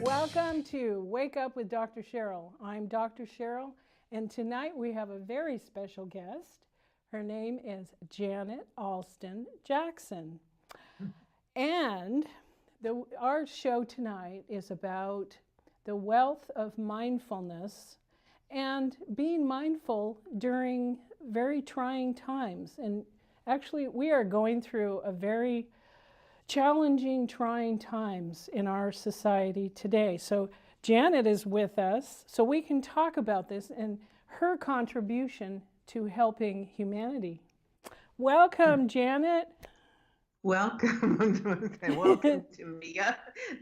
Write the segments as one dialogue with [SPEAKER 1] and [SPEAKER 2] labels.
[SPEAKER 1] Welcome to Wake Up with Dr. Cheryl. I'm Dr. Cheryl, and tonight we have a very special guest. Her name is Janet Alston Jackson. And our show tonight is about the wealth of mindfulness and being mindful during very trying times. And actually, we are going through a very challenging, trying times in our society today. So Janet is with us so we can talk about this and her contribution to helping humanity. Welcome, Janet.
[SPEAKER 2] Welcome. Welcome to me.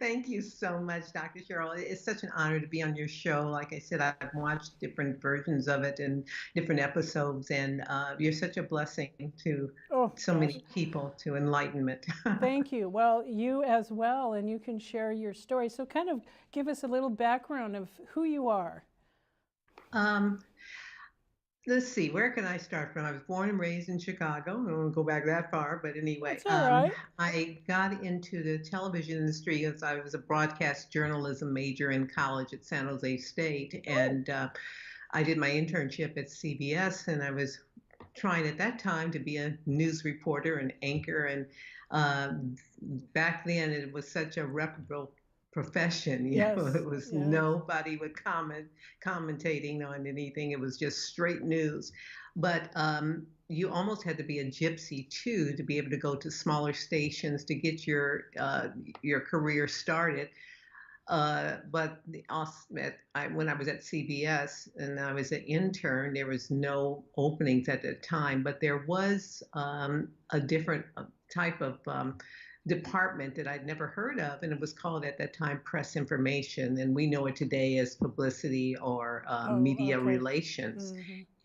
[SPEAKER 2] Thank you so much, Dr. Cheryl. It's such an honor to be on your show. Like I said, I've watched different versions of it and different episodes, and you're such a blessing to so many people, to enlightenment.
[SPEAKER 1] Thank you. Well, you as well, and you can share your story. So kind of give us a little background of who you are.
[SPEAKER 2] Let's see, where can I start from? I was born and raised in Chicago. I don't want to go back that far, but anyway,
[SPEAKER 1] That's all right.
[SPEAKER 2] I got into the television industry as I was a broadcast journalism major in college at San Jose State. And I did my internship at CBS, and I was trying at that time to be a news reporter and anchor. And back then, it was such a reputable profession. It was nobody would commentating on anything. It was just straight news. But you almost had to be a gypsy too to be able to go to smaller stations to get your career started. But when I was at CBS and I was an intern, there was no openings at the time, but there was a different type of department that I'd never heard of, and it was called at that time press information, and we know it today as publicity or media relations.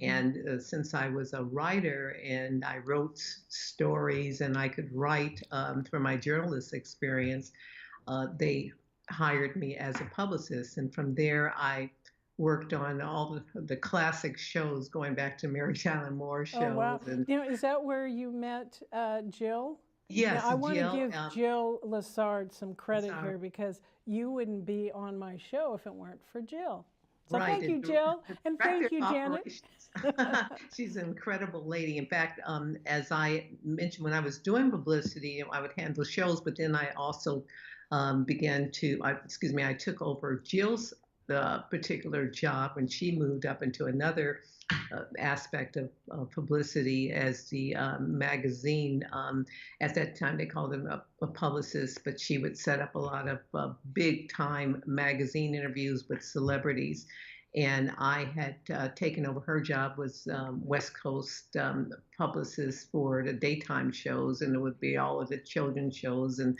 [SPEAKER 2] And since I was a writer and I wrote stories and I could write from my journalist experience, they hired me as a publicist, and from there I worked on all the classic shows going back to Mary Tyler Moore shows.
[SPEAKER 1] Oh, wow. And, is that where you met Jill?
[SPEAKER 2] Yes,
[SPEAKER 1] now, I want to give Jill Lessard some credit here because you wouldn't be on my show if it weren't for Jill. So thank you, Jill, and thank you, Janet.
[SPEAKER 2] She's an incredible lady. In fact, as I mentioned, when I was doing publicity, I would handle shows, but then I also I took over Jill's particular job when she moved up into another aspect of publicity as the magazine. At that time, they called him a publicist, but she would set up a lot of big time magazine interviews with celebrities. And I had taken over her job, was West Coast publicist for the daytime shows, and it would be all of the children's shows and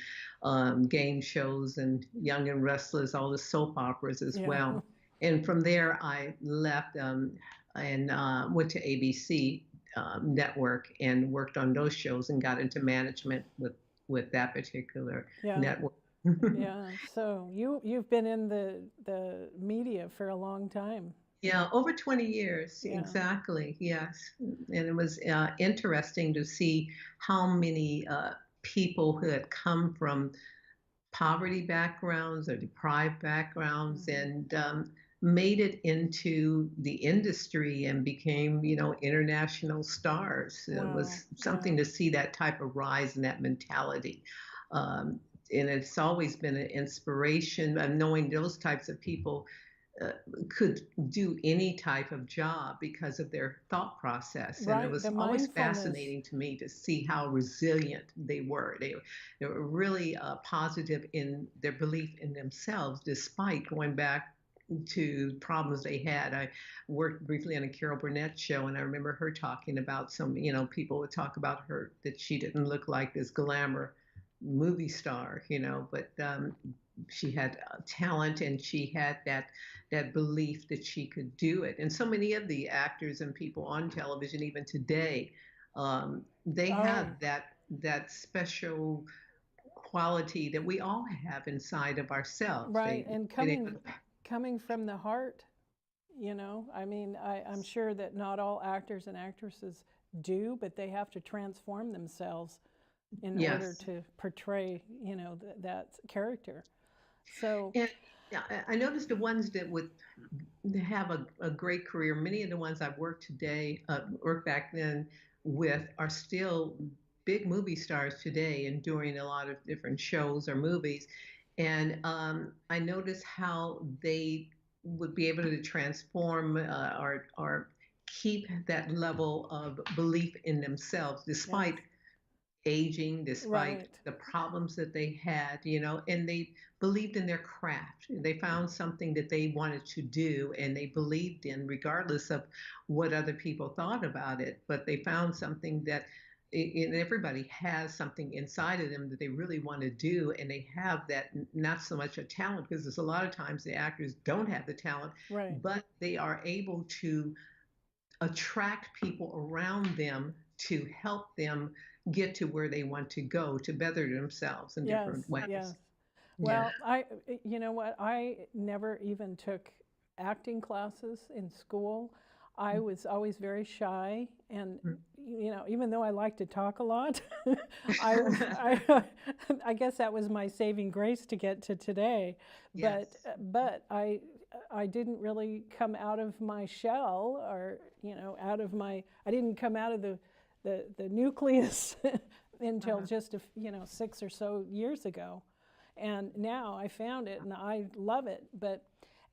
[SPEAKER 2] game shows and Young and Restless, all the soap operas as well. And from there, I left and went to ABC network and worked on those shows and got into management with that particular network.
[SPEAKER 1] So you've been in the media for a long time.
[SPEAKER 2] Yeah, over 20 years, exactly, yes. And it was interesting to see how many people who had come from poverty backgrounds or deprived backgrounds and made it into the industry and became, international stars. Wow. It was something to see that type of rise and that mentality. And it's always been an inspiration of knowing those types of people could do any type of job because of their thought process. And it was always fascinating to me to see how resilient they were. They were really positive in their belief in themselves, despite going back to problems they had. I worked briefly on a Carol Burnett show, and I remember her talking about some, people would talk about her, that she didn't look like this glamour movie star, but she had talent and she had that belief that she could do it. And so many of the actors and people on television, even today, they have that special quality that we all have inside of ourselves.
[SPEAKER 1] Right, and coming from the heart, I'm sure that not all actors and actresses do, but they have to transform themselves in order to portray, that character. So
[SPEAKER 2] Yeah, I noticed the ones that would have a great career. Many of the ones I've worked today, worked back then with, are still big movie stars today and doing a lot of different shows or movies. And I noticed how they would be able to transform or keep that level of belief in themselves
[SPEAKER 1] Yes.
[SPEAKER 2] despite aging, despite
[SPEAKER 1] Right.
[SPEAKER 2] the problems that they had, and they believed in their craft. They found something that they wanted to do and they believed in, regardless of what other people thought about it. But they found something that, and everybody has something inside of them that they really want to do, and they have that, not so much a talent, because there's a lot of times the actors don't have the talent,
[SPEAKER 1] Right.
[SPEAKER 2] but they are able to attract people around them to help them get to where they want to go to better themselves in
[SPEAKER 1] Yes.
[SPEAKER 2] different ways.
[SPEAKER 1] Yes.
[SPEAKER 2] Yeah.
[SPEAKER 1] Well, you know what? I never even took acting classes in school. I was always very shy, and even though I like to talk a lot, I, I, I guess that was my saving grace to get to today. But
[SPEAKER 2] Yes.
[SPEAKER 1] I didn't really come out of my shell, or out of my. I didn't come out of the nucleus until
[SPEAKER 2] Uh-huh.
[SPEAKER 1] just 6 or so years ago, and now I found it and I love it. But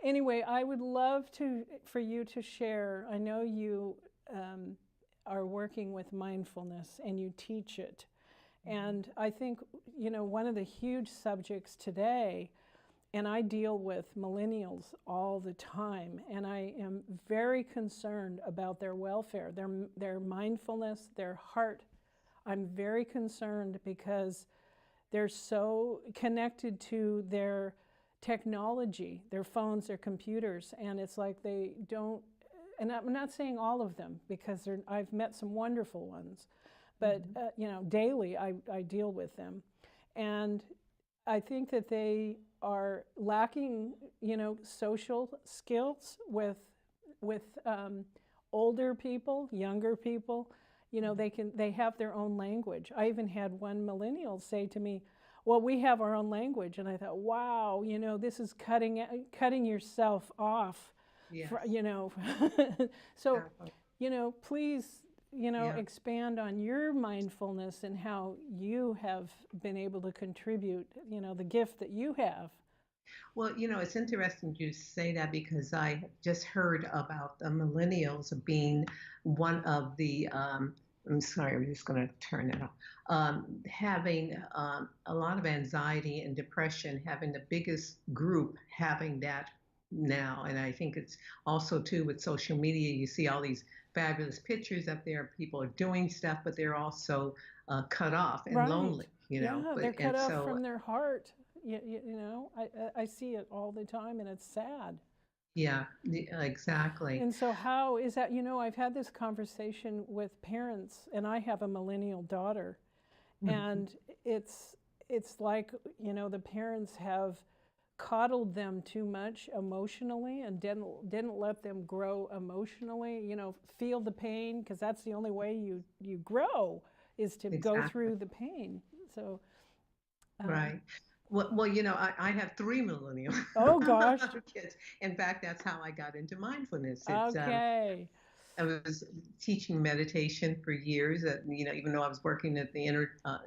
[SPEAKER 1] anyway, I would love for you to share. I know you are working with mindfulness and you teach it, and I think one of the huge subjects today. And I deal with millennials all the time, and I am very concerned about their welfare, their mindfulness, their heart. I'm very concerned because they're so connected to their technology, their phones, their computers, and it's like they don't. And I'm not saying all of them, because I've met some wonderful ones, but
[SPEAKER 2] Mhm.
[SPEAKER 1] daily I deal with them, and I think that they are lacking, social skills with older people, younger people. They have their own language. I even had one millennial say to me, "Well, we have our own language," and I thought, "Wow, this is cutting yourself off."
[SPEAKER 2] Yes.
[SPEAKER 1] So
[SPEAKER 2] Exactly.
[SPEAKER 1] please,
[SPEAKER 2] Yeah.
[SPEAKER 1] expand on your mindfulness and how you have been able to contribute, the gift that you have.
[SPEAKER 2] Well, it's interesting you say that, because I just heard about the millennials being one of the, I'm sorry, I'm just going to turn it off, having a lot of anxiety and depression, having the biggest group having that now. And I think it's also too with social media, you see all these fabulous pictures up there. People are doing stuff, but they're also cut off and
[SPEAKER 1] Right.
[SPEAKER 2] lonely,
[SPEAKER 1] Yeah, they're
[SPEAKER 2] But
[SPEAKER 1] cut
[SPEAKER 2] and
[SPEAKER 1] off
[SPEAKER 2] so
[SPEAKER 1] from their heart. I see it all the time, and it's sad.
[SPEAKER 2] yeah, exactly.
[SPEAKER 1] And so, how is that? I've had this conversation with parents, and I have a millennial daughter,
[SPEAKER 2] Mhm.
[SPEAKER 1] and it's it's like the parents have coddled them too much emotionally and didn't let them grow emotionally. Feel the pain, because that's the only way you grow, is to go
[SPEAKER 2] Exactly.
[SPEAKER 1] through the pain. So, um,
[SPEAKER 2] Right. Well, I have three millennial
[SPEAKER 1] oh gosh,
[SPEAKER 2] kids. In fact, that's how I got into mindfulness.
[SPEAKER 1] okay,
[SPEAKER 2] I was teaching meditation for years. Even though I was working at the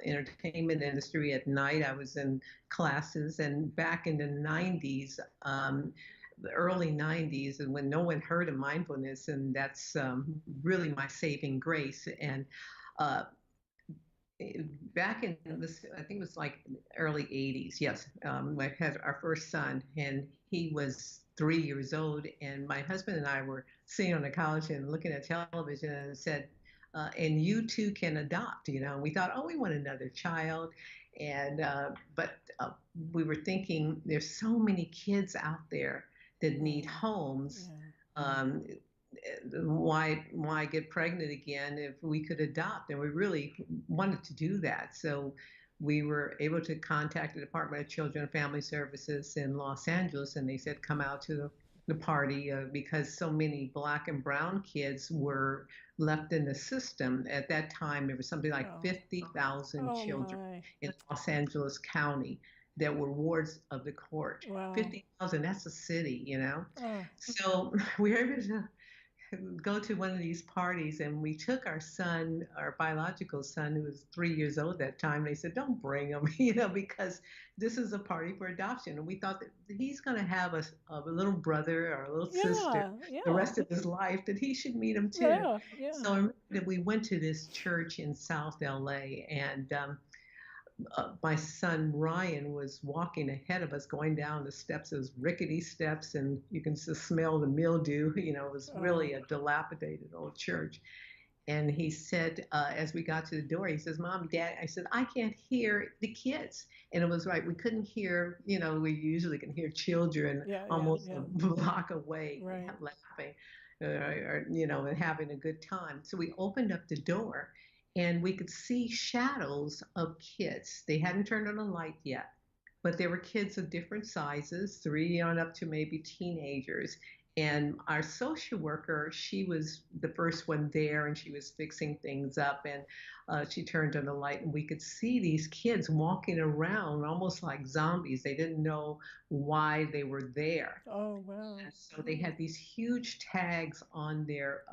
[SPEAKER 2] entertainment industry at night, I was in classes. And back in the 90s, the early 90s, and when no one heard of mindfulness, and that's really my saving grace. And uh, back in this, I think it was like early 80s. Yes, I had our first son, and he was 3 years old. And my husband and I were sitting on the couch and looking at television, and said, "And you too can adopt." We thought, "Oh, we want another child," and but we were thinking, there's so many kids out there that need
[SPEAKER 1] yeah,
[SPEAKER 2] homes.
[SPEAKER 1] yeah.
[SPEAKER 2] Um, why get pregnant again if we could adopt? And we really wanted to do that. So we were able to contact the Department of Children and Family Services in Los Angeles, and they said, come out to the party, because so many Black and brown kids were left in the system. At that time, there was something like
[SPEAKER 1] Oh,
[SPEAKER 2] 50,000
[SPEAKER 1] oh
[SPEAKER 2] children
[SPEAKER 1] my,
[SPEAKER 2] in Los Angeles County that were wards of the court.
[SPEAKER 1] Wow.
[SPEAKER 2] 50,000, that's a city, you know?
[SPEAKER 1] Oh,
[SPEAKER 2] So we were able to go to one of these parties, and we took our son, our biological son, who was 3 years old at that time. They said, don't bring him, because this is a party for adoption. And we thought that he's going to have a little brother or a little sister
[SPEAKER 1] yeah,
[SPEAKER 2] the
[SPEAKER 1] yeah,
[SPEAKER 2] rest of his life, that he should meet him too.
[SPEAKER 1] yeah, yeah.
[SPEAKER 2] So I remember that we went to this church in South LA, and my son Ryan was walking ahead of us, going down the steps, those rickety steps, and you can just smell the mildew. It was
[SPEAKER 1] Oh,
[SPEAKER 2] really a dilapidated old church. And he said, as we got to the door, he says, Mom, Dad, I said, I can't hear the kids. And it was right. We couldn't hear, we usually can hear children
[SPEAKER 1] yeah, yeah,
[SPEAKER 2] almost a
[SPEAKER 1] yeah.
[SPEAKER 2] block away
[SPEAKER 1] Right.
[SPEAKER 2] laughing, and having a good time. So we opened up the door, and we could see shadows of kids. They hadn't turned on a light yet, but there were kids of different sizes, 3 on up to maybe teenagers. And our social worker, she was the first one there, and she was fixing things up, and she turned on the light, and we could see these kids walking around almost like zombies. They didn't know why they were there.
[SPEAKER 1] Oh, wow.
[SPEAKER 2] And so they had these huge tags on their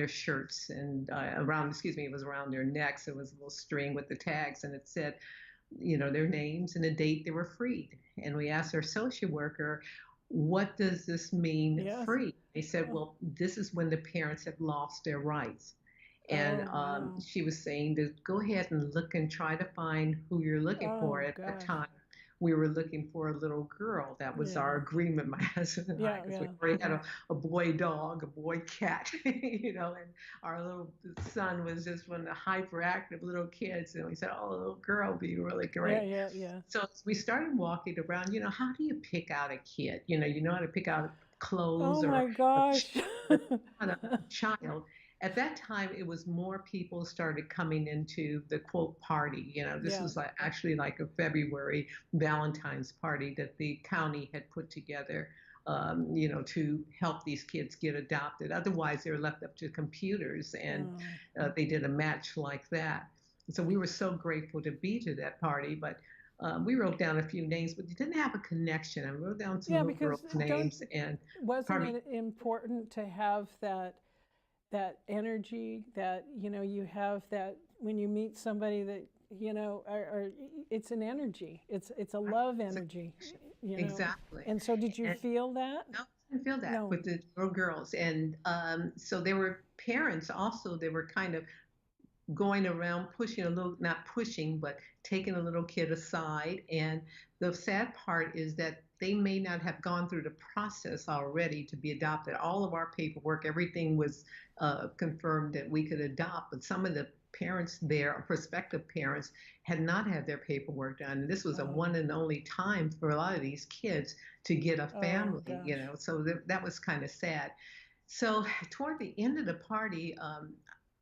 [SPEAKER 2] shirts, and around, excuse me, it was around their necks. It was a little string with the tags, and it said, their names and the date they were freed. And we asked our social worker, what does this mean,
[SPEAKER 1] Yes.
[SPEAKER 2] free? They said,
[SPEAKER 1] Oh,
[SPEAKER 2] well, this is when the parents have lost their rights. And
[SPEAKER 1] oh, wow.
[SPEAKER 2] she was saying to go ahead and look and try to find who you're looking for.
[SPEAKER 1] Oh,
[SPEAKER 2] At that
[SPEAKER 1] gosh.
[SPEAKER 2] time, we were looking for a little girl. That was our
[SPEAKER 1] Yeah.
[SPEAKER 2] agreement, my husband and I,
[SPEAKER 1] Yeah,
[SPEAKER 2] because we
[SPEAKER 1] yeah,
[SPEAKER 2] already had
[SPEAKER 1] yeah.
[SPEAKER 2] a boy dog, a boy cat, and our little son was just one of the hyperactive little kids. And we said, oh, a little girl would be really
[SPEAKER 1] Yeah,
[SPEAKER 2] great.
[SPEAKER 1] yeah, yeah.
[SPEAKER 2] So we started walking around. How do you pick out a kid? You know how to pick out
[SPEAKER 1] Oh
[SPEAKER 2] clothes or
[SPEAKER 1] my
[SPEAKER 2] a
[SPEAKER 1] gosh.
[SPEAKER 2] on a child. At that time, it was more people started coming into the quote party. This
[SPEAKER 1] Yeah.
[SPEAKER 2] was actually like a February Valentine's party that the county had put together, to help these kids get adopted. Otherwise, they were left up to computers, and
[SPEAKER 1] Oh.
[SPEAKER 2] they did a match like that. So we were so grateful to be to that party, but we wrote down a few names, but you didn't have a connection. I wrote down some
[SPEAKER 1] Yeah,
[SPEAKER 2] little
[SPEAKER 1] because
[SPEAKER 2] girls'
[SPEAKER 1] don't
[SPEAKER 2] names, and
[SPEAKER 1] wasn't
[SPEAKER 2] pardon me.
[SPEAKER 1] it important to have that energy that you have that when you meet somebody that or it's an energy. It's a love energy, you know.
[SPEAKER 2] Exactly.
[SPEAKER 1] And so did you
[SPEAKER 2] And
[SPEAKER 1] feel that?
[SPEAKER 2] no, I didn't feel that
[SPEAKER 1] No.
[SPEAKER 2] with the little girls. And so there were parents also, they were kind of going around pushing a little, not pushing, but taking a little kid aside. And the sad part is that they may not have gone through the process already to be adopted. All of our paperwork, everything was confirmed that we could adopt, but some of the parents there, prospective parents, had not had their paperwork done. And this was a
[SPEAKER 1] Oh.
[SPEAKER 2] one and only time for a lot of these kids to get a
[SPEAKER 1] Oh
[SPEAKER 2] family,
[SPEAKER 1] gosh.
[SPEAKER 2] so that was kind of sad. So toward the end of the party,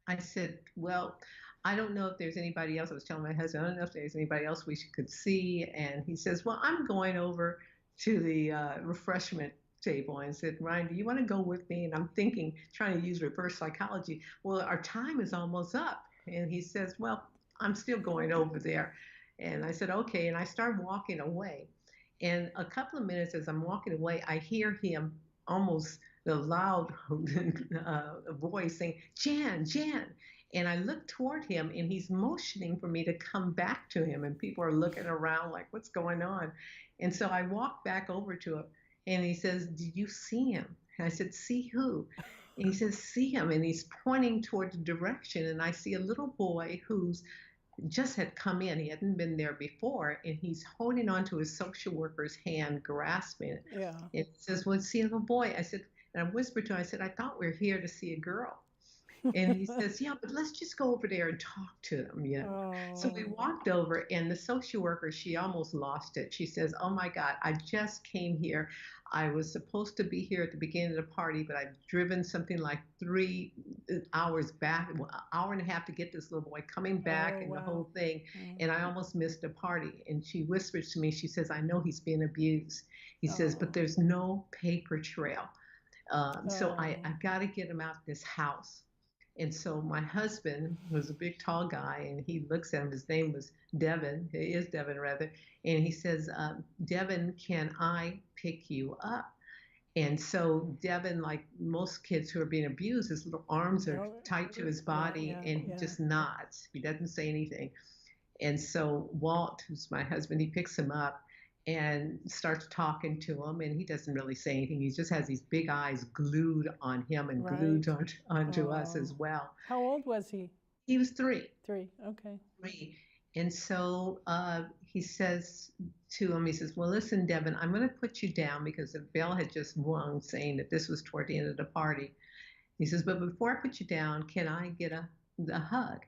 [SPEAKER 2] I said, well, I don't know if there's anybody else. I was telling my husband, I don't know if there's anybody else we could see. And he says, well, I'm going over to the refreshment table. And I said, Ryan, do you want to go with me? And I'm thinking, trying to use reverse psychology. Well, our time is almost up. And he says, well, I'm still going over there. And I said, okay. And I started walking away. And a couple of minutes as I'm walking away, I hear him almost the loud voice saying, Jan, Jan. And I look toward him, and he's motioning for me to come back to him. And people are looking around like, what's going on? And so I walk back over to him, and he says, did you see him? And I said, see who? And he says, see him. And he's pointing toward the direction. And I see a little boy who's just had come in. He hadn't been there before, and he's holding on to his social worker's hand, grasping it.
[SPEAKER 1] Yeah.
[SPEAKER 2] And he says, well, see a little boy. I said, and I whispered to him, I said, I thought we were here to see a girl. And he says, yeah, but let's just go over there and talk to them. So we
[SPEAKER 1] Oh.
[SPEAKER 2] walked over, and the social worker, she almost lost it. She says, oh my God, I just came here. I was supposed to be here at the beginning of the party, but I've driven something like 3 hours back, an hour and a half to get this little boy coming back
[SPEAKER 1] Oh
[SPEAKER 2] and the
[SPEAKER 1] wow.
[SPEAKER 2] whole thing.
[SPEAKER 1] Mm.
[SPEAKER 2] And I almost missed the party. And she whispers to me, she says, I know he's being abused. He says, but
[SPEAKER 1] Oh.
[SPEAKER 2] there's no paper trail. So
[SPEAKER 1] Oh.
[SPEAKER 2] I've got to get him out of this house. And so my husband was a big, tall guy, and he looks at him. His name was Devin. It is Devin, rather. And he says, Devin, can I pick you up? And so Devin, like most kids who are being abused, his little arms are tight to his body, and he just nods. He doesn't say anything. And so Walt, who's my husband, he picks him up and starts talking to him, and he doesn't really say anything. He just has these big eyes glued on him and glued onto us as well.
[SPEAKER 1] How old was he?
[SPEAKER 2] He was 3.
[SPEAKER 1] 3, okay.
[SPEAKER 2] 3. And so he says to him, he says, well, listen, Devin, I'm going to put you down because the bell had just rung saying that this was toward the end of the party. He says, but before I put you down, can I get a hug?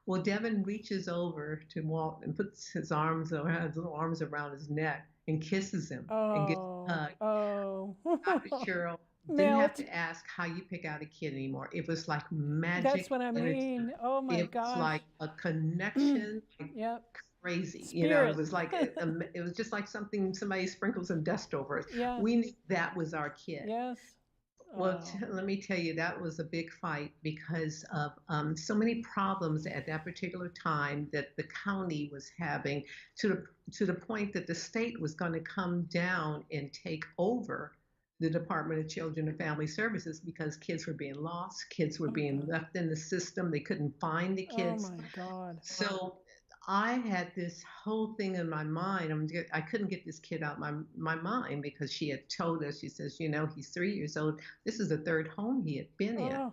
[SPEAKER 2] Well, Devin reaches over to Walt and puts his little arms around his neck and kisses him and gets a hug.
[SPEAKER 1] Oh.
[SPEAKER 2] Dr. Cheryl didn't have to ask how you pick out a kid anymore. It was like magic.
[SPEAKER 1] That's what I mean. Oh my gosh.
[SPEAKER 2] It was like a connection.
[SPEAKER 1] Yep.
[SPEAKER 2] Crazy. Spirit. You know, it was like it was just like somebody sprinkled some dust over us.
[SPEAKER 1] Yeah.
[SPEAKER 2] We knew that was our kid.
[SPEAKER 1] Yes.
[SPEAKER 2] Well, let me tell you, that was a big fight because of so many problems at that particular time that the county was having, to the point that the state was going to come down and take over the Department of Children and Family Services because kids were being lost, kids were being left in the system, they couldn't find the kids.
[SPEAKER 1] Oh my God.
[SPEAKER 2] So I had this whole thing in my mind. I couldn't get this kid out my mind because she had told us, she says, you know, he's 3 years old. This is the 3rd home he had been in.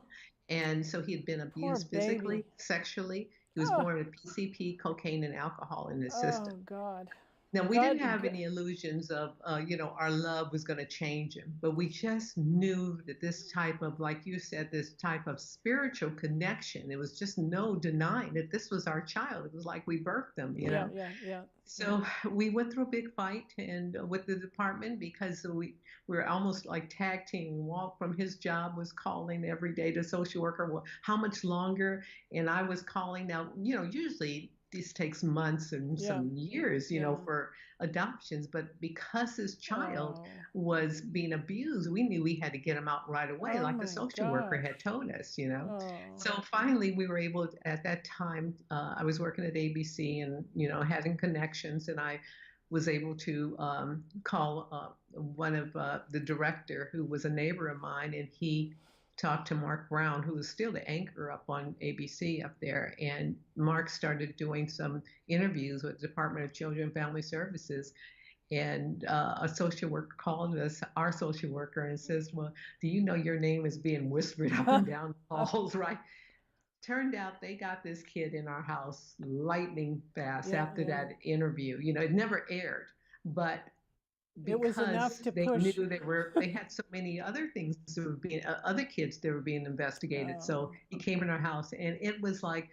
[SPEAKER 2] And so he had been abused physically, sexually. He was born with PCP, cocaine, and alcohol in his system.
[SPEAKER 1] Oh, God.
[SPEAKER 2] Now, we didn't have any illusions of, our love was going to change him, but we just knew that this type of, like you said, this type of spiritual connection, it was just no denying that this was our child. It was like we birthed them, you know?
[SPEAKER 1] Yeah.
[SPEAKER 2] So we went through a big fight and with the department because we were almost like tag team. Walt from his job was calling every day to social worker, well, how much longer? And I was calling. Now, usually this takes months and some years, for adoptions. But because his child was being abused, we knew we had to get him out right away, like the social worker had told us, So finally, we were able to, at that time, I was working at ABC and, having connections, and I was able to call one of the director who was a neighbor of mine, and he talked to Mark Brown, who was still the anchor up on ABC up there. And Mark started doing some interviews with the Department of Children and Family Services. And a social worker called us, our social worker, and says, well, do you know your name is being whispered up and down the halls, right? Turned out they got this kid in our house lightning fast after that interview. It never aired, but because
[SPEAKER 1] it was enough to
[SPEAKER 2] they
[SPEAKER 1] push.
[SPEAKER 2] knew they had so many other things that were being other kids that were being investigated. So he came in our house, and it was like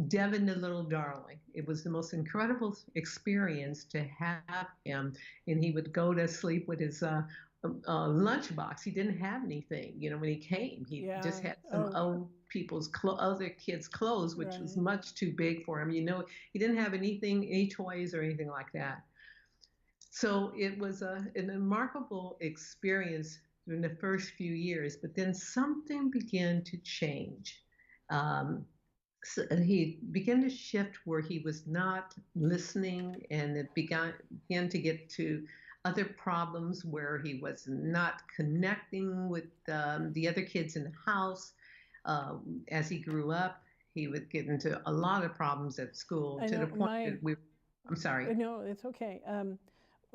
[SPEAKER 2] Devin, the little darling. It was the most incredible experience to have him, and he would go to sleep with his lunchbox. He didn't have anything, when he came. He just had some old people's other kids' clothes, which was much too big for him. He didn't have any toys or anything like that. So it was a remarkable experience in the first few years, but then something began to change. So he began to shift where he was not listening, and it began to get to other problems where he was not connecting with the other kids in the house. As he grew up, he would get into a lot of problems at school to the point that I'm sorry.
[SPEAKER 1] No, it's okay.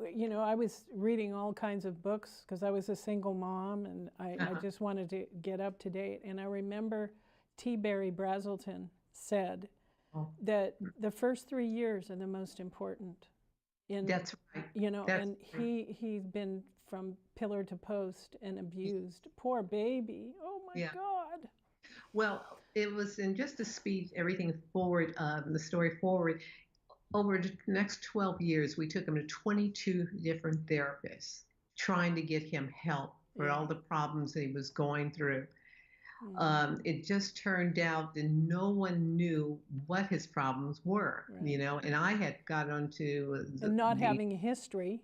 [SPEAKER 1] I was reading all kinds of books because I was a single mom, and I just wanted to get up to date. And I remember T. Barry Brazelton said that the first 3 years are the most important.
[SPEAKER 2] That's right.
[SPEAKER 1] And he's been from pillar to post and abused. Poor baby. Oh my God.
[SPEAKER 2] Well, it was, and just to speed everything forward, the story forward, over the next 12 years, we took him to 22 different therapists trying to get him help for all the problems that he was going through. It just turned out that no one knew what his problems were, and I had got onto
[SPEAKER 1] and not having a history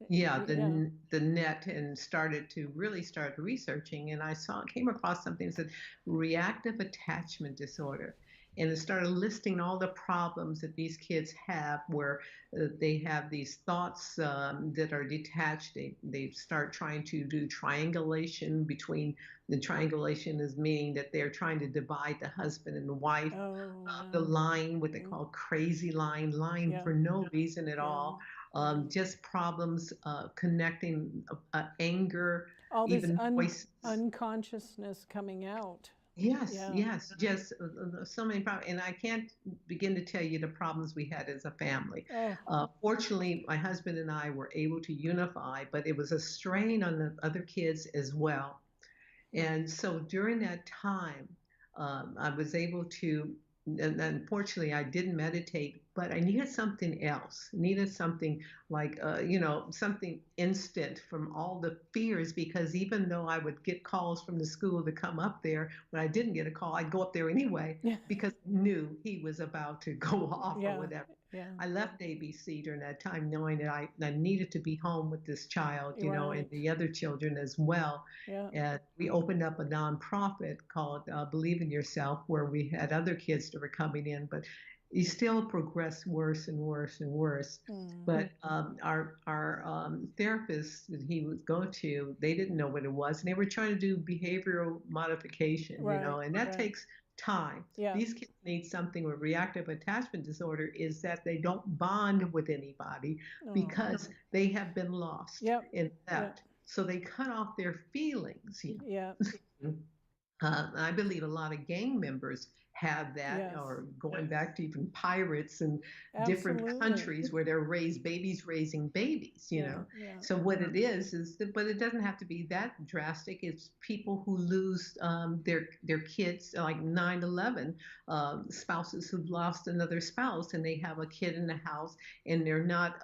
[SPEAKER 2] yeah,
[SPEAKER 1] Yeah.
[SPEAKER 2] the net, and started to really start researching, and came across something that said reactive attachment disorder, and it started listing all the problems that these kids have, where they have these thoughts that are detached. They start trying to do triangulation between. The triangulation is meaning that they're trying to divide the husband and the wife.
[SPEAKER 1] Oh,
[SPEAKER 2] The
[SPEAKER 1] wow.
[SPEAKER 2] line, what they call crazy line
[SPEAKER 1] Yeah.
[SPEAKER 2] for no reason at
[SPEAKER 1] Yeah.
[SPEAKER 2] all.
[SPEAKER 1] Yeah.
[SPEAKER 2] Just problems connecting, anger,
[SPEAKER 1] All this
[SPEAKER 2] even voices.
[SPEAKER 1] unconsciousness coming out.
[SPEAKER 2] Yes,
[SPEAKER 1] Yeah.
[SPEAKER 2] yes, just so many problems. And I can't begin to tell you the problems we had as a family.
[SPEAKER 1] Oh,
[SPEAKER 2] Fortunately, my husband and I were able to unify, but it was a strain on the other kids as well. And so during that time, I was able to, and unfortunately, I didn't meditate, but I needed something else, needed something like, something instant from all the fears, because even though I would get calls from the school to come up there, when I didn't get a call, I'd go up there anyway
[SPEAKER 1] yeah.
[SPEAKER 2] because I knew he was about to go off or
[SPEAKER 1] Yeah.
[SPEAKER 2] whatever.
[SPEAKER 1] Yeah.
[SPEAKER 2] I left ABC during that time knowing that I needed to be home with this child, and
[SPEAKER 1] Right.
[SPEAKER 2] the other children as well.
[SPEAKER 1] Yeah.
[SPEAKER 2] And we opened up a nonprofit called Believe in Yourself, where we had other kids that were coming in, but he still progressed worse and worse and worse.
[SPEAKER 1] Mm.
[SPEAKER 2] But our therapists that he would go to, they didn't know what it was, and they were trying to do behavioral modification,
[SPEAKER 1] Right.
[SPEAKER 2] and that
[SPEAKER 1] Right.
[SPEAKER 2] takes time.
[SPEAKER 1] Yeah.
[SPEAKER 2] These kids need something with reactive attachment disorder is that they don't bond with anybody
[SPEAKER 1] Oh.
[SPEAKER 2] because they have been lost
[SPEAKER 1] Yep.
[SPEAKER 2] in
[SPEAKER 1] Yep.
[SPEAKER 2] that. So they cut off their feelings.
[SPEAKER 1] Yep.
[SPEAKER 2] I believe a lot of gang members have that,
[SPEAKER 1] Yes.
[SPEAKER 2] or going back to even pirates and different
[SPEAKER 1] Absolutely.
[SPEAKER 2] countries where they're babies raising babies,
[SPEAKER 1] Yeah. Yeah.
[SPEAKER 2] So what it is that, but it doesn't have to be that drastic. It's people who lose their kids, like 9/11, spouses who've lost another spouse, and they have a kid in the house, and they're not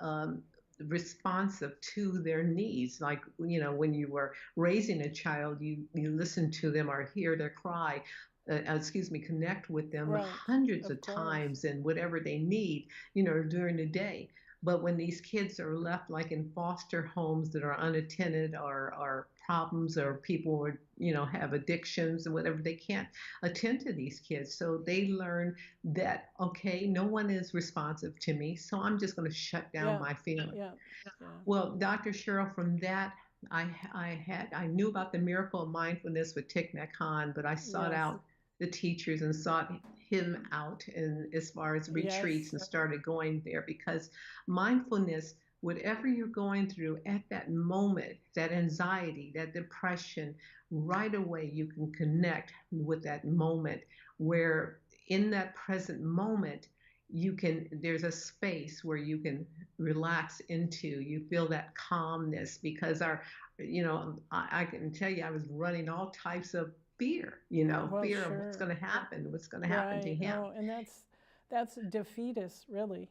[SPEAKER 2] responsive to their needs. Like, when you were raising a child, you listen to them or hear their cry, connect with them
[SPEAKER 1] Right.
[SPEAKER 2] hundreds
[SPEAKER 1] Of
[SPEAKER 2] of
[SPEAKER 1] course.
[SPEAKER 2] times and whatever they need, during the day. But when these kids are left like in foster homes that are unattended, or problems, or people are, have addictions and whatever, they can't attend to these kids. So they learn that, okay, no one is responsive to me, so I'm just going to shut down
[SPEAKER 1] Yeah.
[SPEAKER 2] my feelings.
[SPEAKER 1] Yeah. Yeah.
[SPEAKER 2] Well, Dr. Cheryl, from that, I knew about the miracle of mindfulness with Thich Nhat Hanh, but I sought
[SPEAKER 1] Yes.
[SPEAKER 2] out the teachers and sought him out, and as far as retreats,
[SPEAKER 1] Yes.
[SPEAKER 2] and started going there, because mindfulness, whatever you're going through at that moment, that anxiety, that depression, right away you can connect with that moment, where in that present moment there's a space where you can relax into. You feel that calmness, because I can tell you, I was running all types of fear,
[SPEAKER 1] Well,
[SPEAKER 2] fear of what's
[SPEAKER 1] sure.
[SPEAKER 2] going to happen, what's going to happen to
[SPEAKER 1] Right.
[SPEAKER 2] him.
[SPEAKER 1] Oh, and that's defeatist, really.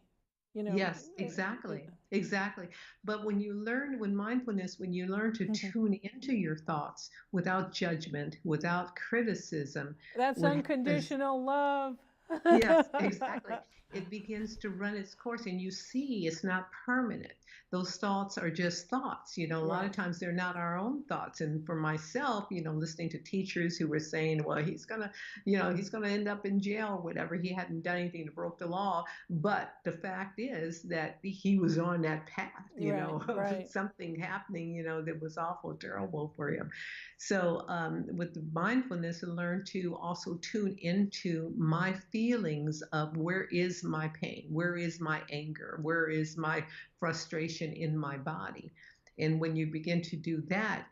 [SPEAKER 1] You know.
[SPEAKER 2] Yes, exactly. Exactly. But when mindfulness, when you learn to tune into your thoughts without judgment, without criticism,
[SPEAKER 1] That's
[SPEAKER 2] what happens?
[SPEAKER 1] unconditional love.
[SPEAKER 2] Yes, exactly. It begins to run its course, and you see it's not permanent. Those thoughts are just thoughts. A lot of
[SPEAKER 1] Right.
[SPEAKER 2] times they're not our own thoughts. And for myself, listening to teachers who were saying, well, he's gonna end up in jail or whatever. He hadn't done anything to broke the law. But the fact is that he was on that path,
[SPEAKER 1] Right.
[SPEAKER 2] of
[SPEAKER 1] Right.
[SPEAKER 2] something happening, that was awful, terrible for him. So with the mindfulness, I learned to also tune into my feelings of where is my pain, where is my anger, where is my frustration in my body. And when you begin to do that,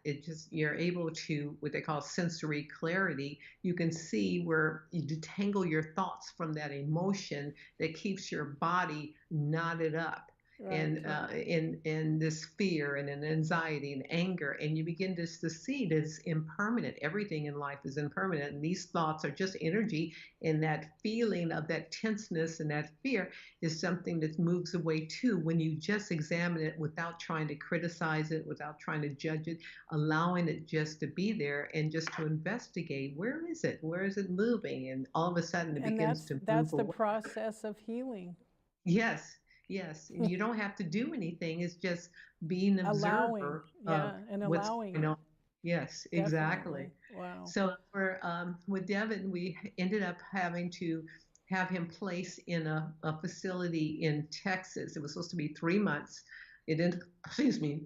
[SPEAKER 2] you're able to, what they call sensory clarity. You can see where you detangle your thoughts from that emotion that keeps your body knotted up,
[SPEAKER 1] Right.
[SPEAKER 2] and in this fear and in anxiety and anger, and you begin to see that it's impermanent. Everything in life is impermanent, and these thoughts are just energy, and that feeling of that tenseness and that fear is something that moves away too when you just examine it without trying to criticize it, without trying to judge it, allowing it just to be there and just to investigate, where is it moving, and all of a sudden it
[SPEAKER 1] And
[SPEAKER 2] begins to
[SPEAKER 1] that's
[SPEAKER 2] move
[SPEAKER 1] the
[SPEAKER 2] away.
[SPEAKER 1] process of healing.
[SPEAKER 2] Yes, Yes, and you don't have to do anything. It's just being an
[SPEAKER 1] Allowing,
[SPEAKER 2] observer of
[SPEAKER 1] yeah, and
[SPEAKER 2] what's
[SPEAKER 1] allowing
[SPEAKER 2] going
[SPEAKER 1] it.
[SPEAKER 2] on. Yes, exactly.
[SPEAKER 1] Definitely. Wow.
[SPEAKER 2] So for with Devin, we ended up having to have him placed in a facility in Texas. It was supposed to be 3 months. It ended, excuse me,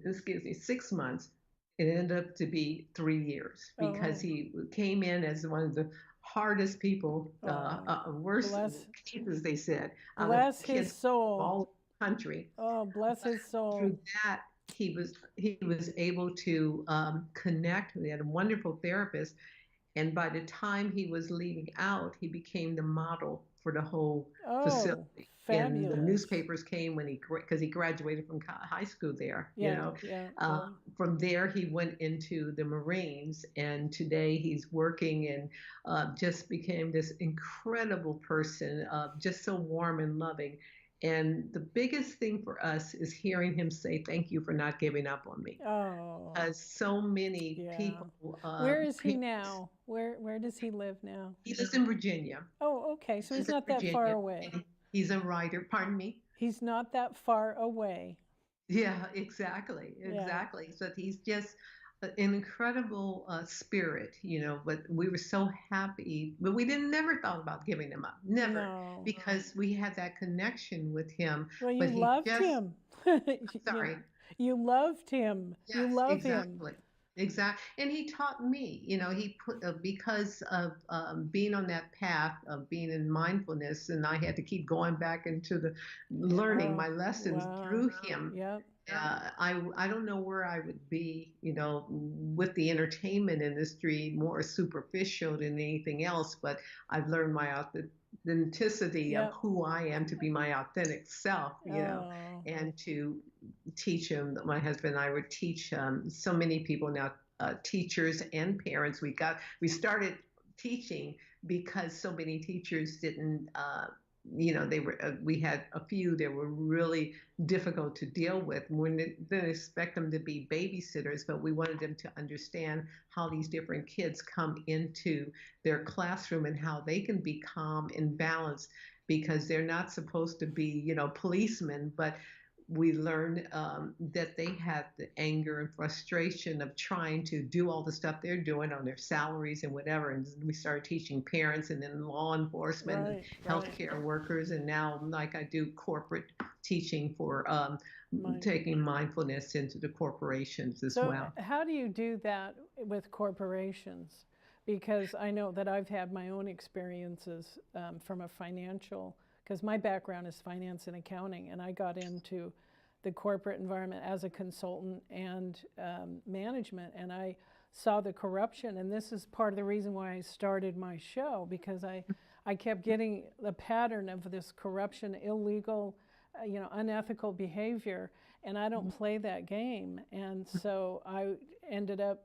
[SPEAKER 2] 6 months. It ended up to be 3 years because
[SPEAKER 1] Oh,
[SPEAKER 2] he came in as one of the hardest people,
[SPEAKER 1] oh.
[SPEAKER 2] worst
[SPEAKER 1] Bless,
[SPEAKER 2] cases, they said, out of
[SPEAKER 1] bless his
[SPEAKER 2] kids
[SPEAKER 1] soul.
[SPEAKER 2] all the country.
[SPEAKER 1] Oh, bless
[SPEAKER 2] But
[SPEAKER 1] his soul.
[SPEAKER 2] through that, he was able to connect. We had a wonderful therapist, and by the time he was leaving out, he became the model for the whole
[SPEAKER 1] Oh,
[SPEAKER 2] facility. And the
[SPEAKER 1] fabulous.
[SPEAKER 2] newspapers came when because he graduated from high school there.
[SPEAKER 1] Yeah, yeah, yeah.
[SPEAKER 2] From there, he went into the Marines, and today he's working and just became this incredible person, just so warm and loving. And the biggest thing for us is hearing him say, "Thank you for not giving up on me."
[SPEAKER 1] Oh,
[SPEAKER 2] Because so many
[SPEAKER 1] yeah.
[SPEAKER 2] people,
[SPEAKER 1] Where is he now? Where does he live now?
[SPEAKER 2] he lives in Virginia.
[SPEAKER 1] Oh, okay. So
[SPEAKER 2] He
[SPEAKER 1] he's
[SPEAKER 2] lives in
[SPEAKER 1] not that far
[SPEAKER 2] Virginia,
[SPEAKER 1] away.
[SPEAKER 2] and he's a writer. Pardon me.
[SPEAKER 1] He's not that far away.
[SPEAKER 2] Yeah, exactly,
[SPEAKER 1] Yeah.
[SPEAKER 2] exactly. So he's just an incredible spirit, But we were so happy, but we didn't never thought about giving him up, never,
[SPEAKER 1] No.
[SPEAKER 2] because we had that connection with him.
[SPEAKER 1] Well, you
[SPEAKER 2] But he
[SPEAKER 1] loved
[SPEAKER 2] just,
[SPEAKER 1] him. You
[SPEAKER 2] sorry.
[SPEAKER 1] you loved him. You
[SPEAKER 2] Yes,
[SPEAKER 1] love him.
[SPEAKER 2] exactly. Exactly. And he taught me, he put, because of being on that path of being in mindfulness, and I had to keep going back into the learning
[SPEAKER 1] Oh,
[SPEAKER 2] my lessons
[SPEAKER 1] wow.
[SPEAKER 2] through him.
[SPEAKER 1] Yep.
[SPEAKER 2] I don't know where I would be, with the entertainment industry more superficial than anything else, but I've learned my authenticity of
[SPEAKER 1] Yep.
[SPEAKER 2] who I am to be my authentic self,
[SPEAKER 1] Oh,
[SPEAKER 2] and to teach him. My husband and I would teach so many people now, teachers and parents. We started teaching because so many teachers didn't. They were. We had a few that were really difficult to deal with. We didn't expect them to be babysitters, but we wanted them to understand how these different kids come into their classroom and how they can be calm and balanced, because they're not supposed to be, policemen, but we learned that they had the anger and frustration of trying to do all the stuff they're doing on their salaries and whatever. And we started teaching parents, and then law enforcement and
[SPEAKER 1] right, right.
[SPEAKER 2] healthcare workers. And now, like, I do corporate teaching for
[SPEAKER 1] My.
[SPEAKER 2] taking mindfulness into the corporations as
[SPEAKER 1] So,
[SPEAKER 2] well.
[SPEAKER 1] how do you do that with corporations? Because I know that I've had my own experiences from a financial, because my background is finance and accounting, and I got into the corporate environment as a consultant and management, and I saw the corruption. And this is part of the reason why I started my show, because I kept getting the pattern of this corruption, illegal, unethical behavior, and I don't play that game. And so I ended up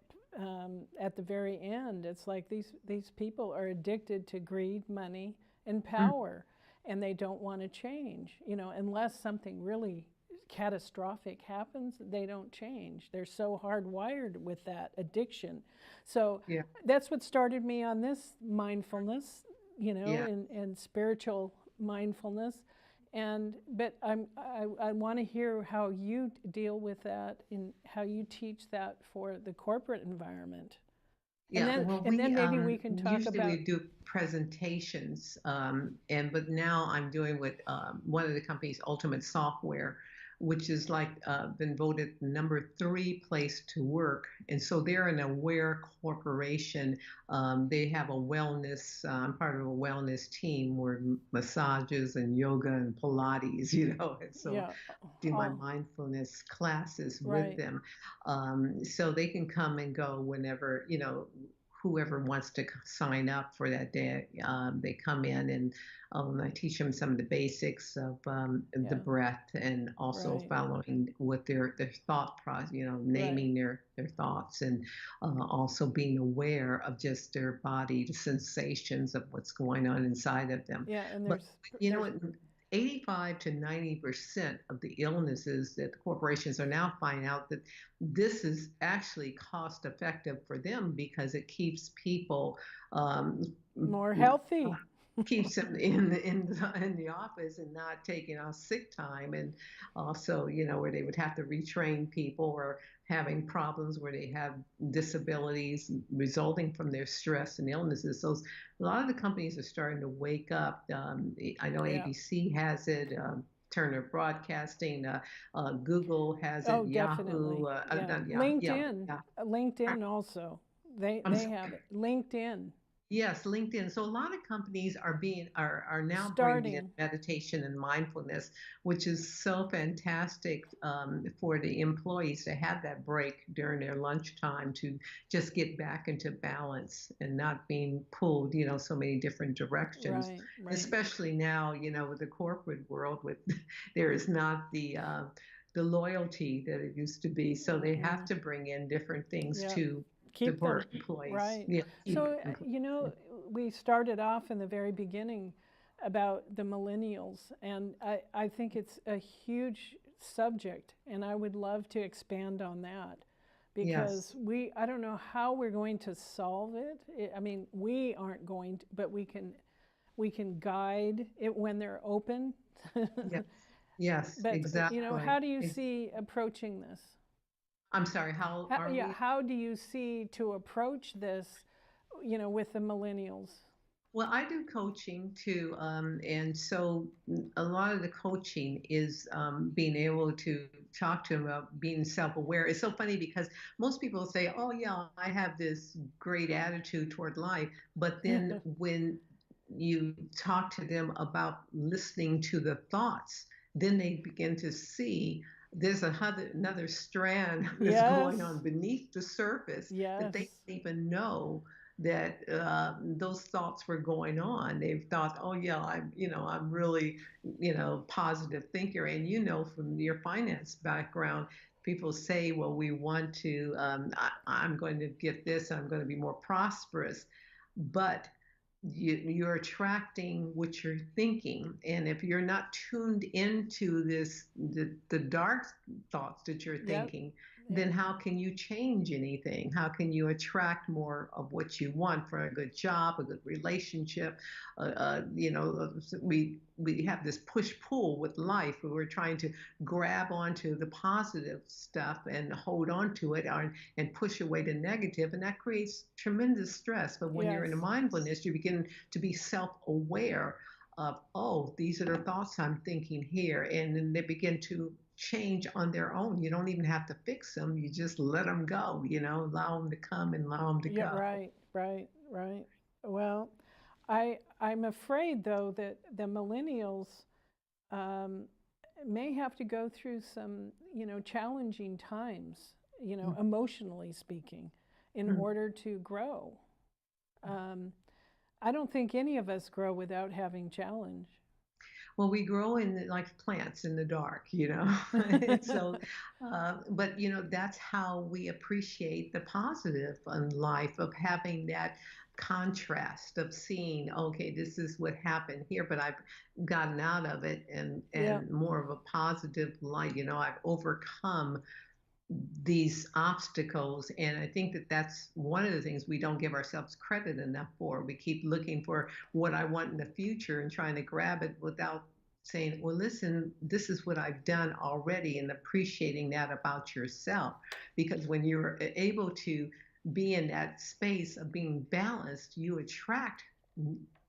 [SPEAKER 1] at the very end, it's like these people are addicted to greed, money, and power, and they don't want to change. Unless something really catastrophic happens, they don't change. They're so hardwired with that addiction. So
[SPEAKER 2] Yeah.
[SPEAKER 1] that's what started me on this mindfulness,
[SPEAKER 2] Yeah.
[SPEAKER 1] and spiritual mindfulness. But I want to hear how you deal with that and how you teach that for the corporate environment. And
[SPEAKER 2] Yeah,
[SPEAKER 1] then
[SPEAKER 2] well,
[SPEAKER 1] and then maybe we can talk
[SPEAKER 2] usually
[SPEAKER 1] about.
[SPEAKER 2] we do presentations, but now I'm doing with one of the companies, Ultimate Software, which is like been voted number 3 place to work, and so they're an aware corporation. They have a wellness. I'm part of a wellness team where massages and yoga and Pilates, and so
[SPEAKER 1] Yeah.
[SPEAKER 2] do my
[SPEAKER 1] Oh,
[SPEAKER 2] mindfulness classes with
[SPEAKER 1] right.
[SPEAKER 2] them, so they can come and go whenever, whoever wants to sign up for that day. They come in, and I teach them some of the basics of the
[SPEAKER 1] Yeah.
[SPEAKER 2] breath, and also
[SPEAKER 1] Right.
[SPEAKER 2] following with their thought process,
[SPEAKER 1] Right.
[SPEAKER 2] naming their thoughts, and also being aware of just their body, the sensations of what's going on inside of them.
[SPEAKER 1] Yeah. And
[SPEAKER 2] But you know
[SPEAKER 1] there's
[SPEAKER 2] what? 85 to 90% of the illnesses that the corporations are now finding out that this is actually cost effective for them, because it keeps people um,
[SPEAKER 1] more healthy.
[SPEAKER 2] keeps them in the office and not taking off sick time, and also, where they would have to retrain people, or having problems where they have disabilities resulting from their stress and illnesses. So a lot of the companies are starting to wake up. I know
[SPEAKER 1] Yeah.
[SPEAKER 2] ABC has it. Turner Broadcasting, Google has it,
[SPEAKER 1] Oh,
[SPEAKER 2] Yahoo,
[SPEAKER 1] definitely. Yeah.
[SPEAKER 2] yeah, yeah,
[SPEAKER 1] LinkedIn.
[SPEAKER 2] yeah.
[SPEAKER 1] LinkedIn also.
[SPEAKER 2] I'm
[SPEAKER 1] They
[SPEAKER 2] sorry.
[SPEAKER 1] have it. LinkedIn
[SPEAKER 2] Yes, LinkedIn. So a lot of companies are now bringing in
[SPEAKER 1] starting.
[SPEAKER 2] meditation and mindfulness, which is so fantastic, for the employees to have that break during their lunchtime to just get back into balance and not being pulled, so many different directions.
[SPEAKER 1] Right, right.
[SPEAKER 2] Especially now, with the corporate world, with there is not the loyalty that it used to be. So they have
[SPEAKER 1] Mm-mm.
[SPEAKER 2] to bring in different things
[SPEAKER 1] Yeah.
[SPEAKER 2] to
[SPEAKER 1] Keep
[SPEAKER 2] support
[SPEAKER 1] them.
[SPEAKER 2] employees.
[SPEAKER 1] Right.
[SPEAKER 2] Yeah, keep
[SPEAKER 1] So, we started off in the very beginning about the millennials, and I think it's a huge subject, and I would love to expand on that because
[SPEAKER 2] yes.
[SPEAKER 1] I don't know how we're going to solve it. I mean, we aren't going to, but we can guide it when they're open.
[SPEAKER 2] Yes. Yes,
[SPEAKER 1] But,
[SPEAKER 2] exactly.
[SPEAKER 1] how do you see approaching this?
[SPEAKER 2] I'm sorry, how are
[SPEAKER 1] Yeah,
[SPEAKER 2] we?
[SPEAKER 1] how do you see to approach this, with the millennials?
[SPEAKER 2] Well, I do coaching too. And so a lot of the coaching is being able to talk to them about being self aware. It's so funny because most people say, oh, yeah, I have this great attitude toward life. But then when you talk to them about listening to the thoughts, then they begin to see there's another strand that's
[SPEAKER 1] Yes,
[SPEAKER 2] going on beneath the surface that
[SPEAKER 1] yes,
[SPEAKER 2] they don't even know that those thoughts were going on. They've thought, oh yeah, I'm really, positive thinker. And from your finance background, people say, well, we want to, I'm going to get this, I'm going to be more prosperous. But you're attracting what you're thinking, and if you're not tuned into the dark thoughts that you're
[SPEAKER 1] yep,
[SPEAKER 2] thinking, then
[SPEAKER 1] yep,
[SPEAKER 2] how can you change anything? How can you attract more of what you want for a good job, a good relationship? We have this push pull with life where we're trying to grab onto the positive stuff and hold on to it, and push away the negative, and that creates tremendous stress. But when you're
[SPEAKER 1] yes,
[SPEAKER 2] in a mindfulness, you begin to be self-aware of, oh, these are the thoughts I'm thinking here, and then they begin to change on their own. You don't even have to fix them, you just let them go, allow them to come and allow them to
[SPEAKER 1] yeah,
[SPEAKER 2] go.
[SPEAKER 1] right, right, right. Well, I'm afraid though that the millennials um, may have to go through some, challenging times, emotionally speaking, in
[SPEAKER 2] Mm-hmm.
[SPEAKER 1] order to grow. Um, I don't think any of us grow without having challenge.
[SPEAKER 2] Well, we grow like plants in the dark, so, but that's how we appreciate the positive in life, of having that contrast of seeing, okay, this is what happened here, but I've gotten out of it, and
[SPEAKER 1] Yeah,
[SPEAKER 2] more of a positive light. I've overcome these obstacles. And I think that that's one of the things we don't give ourselves credit enough for. We keep looking for what I want in the future and trying to grab it without saying, well, listen, this is what I've done already, and appreciating that about yourself. Because when you're able to be in that space of being balanced, you attract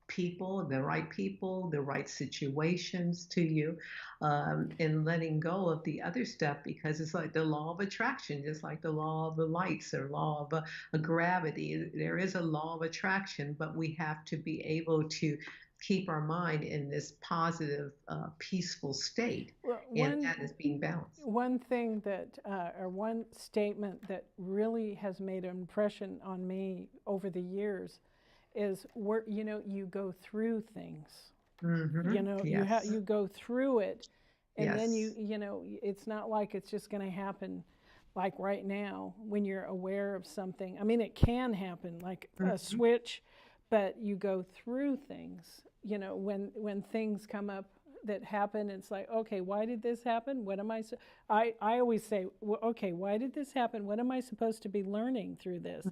[SPEAKER 2] people, the right situations to you, and letting go of the other stuff, because it's like the law of attraction, just like the law of the lights or law of a gravity. There is a law of attraction, but we have to be able to keep our mind in this positive, peaceful state,
[SPEAKER 1] well,
[SPEAKER 2] and that is being balanced.
[SPEAKER 1] one thing that, or one statement that really has made an impression on me over the years is where, you go through things.
[SPEAKER 2] Yes,
[SPEAKER 1] You go through it, and then
[SPEAKER 2] yes.
[SPEAKER 1] it's not like it's just going to happen like right now when you're aware of something. I mean, it can happen like a
[SPEAKER 2] Mhm.
[SPEAKER 1] switch, but you go through things. When things come up that happen, it's like, okay, why did this happen? What am I always say, well, okay, why did this happen? What am I supposed to be learning through this?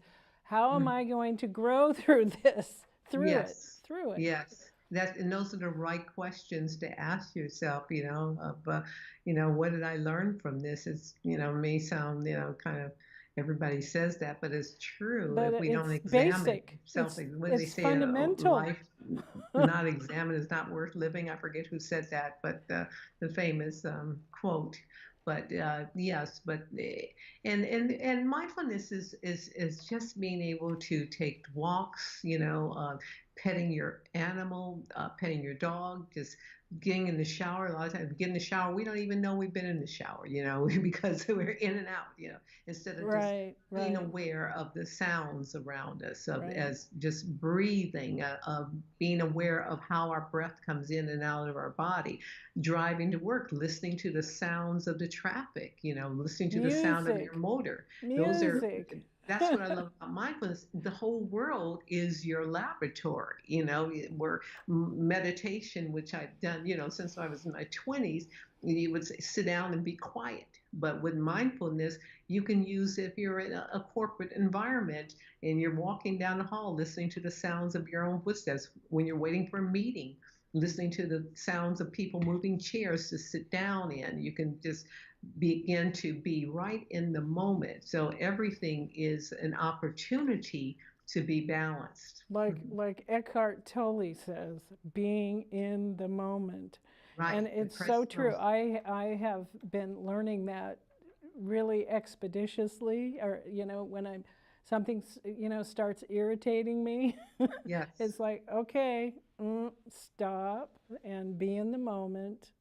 [SPEAKER 1] How am
[SPEAKER 2] Mhm.
[SPEAKER 1] I going to grow through this? Through it,
[SPEAKER 2] Yes,
[SPEAKER 1] through it.
[SPEAKER 2] yes. And those are the right questions to ask yourself, what did I learn from this? May sound, kind of, everybody says that, but it's true.
[SPEAKER 1] But
[SPEAKER 2] If we don't
[SPEAKER 1] it's
[SPEAKER 2] examine
[SPEAKER 1] basic.
[SPEAKER 2] self, what do they
[SPEAKER 1] It's
[SPEAKER 2] say?
[SPEAKER 1] fundamental.
[SPEAKER 2] Life not examined is not worth living. I forget who said that, but the famous quote. But yes, and mindfulness is just being able to take walks, petting your animal, petting your dog, just getting in the shower. A lot of times, we get in the shower, we don't even know we've been in the shower, because we're in and out, instead of just
[SPEAKER 1] Right,
[SPEAKER 2] being
[SPEAKER 1] right,
[SPEAKER 2] aware of the sounds around us, of
[SPEAKER 1] right.
[SPEAKER 2] as just breathing, of being aware of how our breath comes in and out of our body, driving to work, listening to the sounds of the traffic, listening to the sound of your
[SPEAKER 1] Music,
[SPEAKER 2] motor. Those are
[SPEAKER 1] music.
[SPEAKER 2] that's what I love about mindfulness. The whole world is your laboratory, where meditation, which I've done, since I was in my 20s, you would say, sit down and be quiet. But with mindfulness, you can use if you're in a corporate environment and you're walking down the hall, listening to the sounds of your own footsteps when you're waiting for a meeting, listening to the sounds of people moving chairs to sit down in. You can just begin to be right in the moment. So everything is an opportunity to be balanced.
[SPEAKER 1] Like Eckhart Tolle says, being in the moment.
[SPEAKER 2] Right.
[SPEAKER 1] And
[SPEAKER 2] The
[SPEAKER 1] it's so
[SPEAKER 2] present
[SPEAKER 1] true.
[SPEAKER 2] moment.
[SPEAKER 1] I have been learning that really expeditiously, or when I'm something starts irritating me,
[SPEAKER 2] Yes.
[SPEAKER 1] it's like, okay, stop and be in the moment.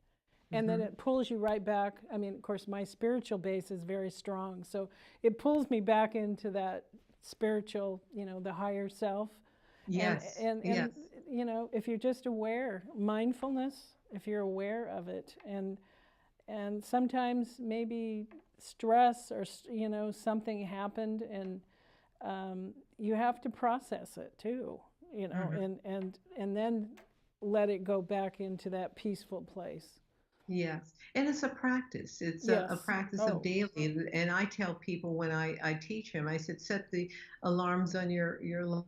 [SPEAKER 1] And then
[SPEAKER 2] Hmm.
[SPEAKER 1] it pulls you right back. I mean, of course, my spiritual base is very strong, so it pulls me back into that spiritual, the higher self. And
[SPEAKER 2] Yes.
[SPEAKER 1] and and
[SPEAKER 2] Yes.
[SPEAKER 1] if you're just aware, mindfulness, if you're aware of it, and sometimes maybe stress or something happened, and you have to process it too,
[SPEAKER 2] Hmm.
[SPEAKER 1] and then let it go back into that peaceful place.
[SPEAKER 2] Yes, and it's a practice. It's a
[SPEAKER 1] Yes.
[SPEAKER 2] practice of
[SPEAKER 1] Oh,
[SPEAKER 2] daily. And I tell people when I teach them, I said, set the alarms on your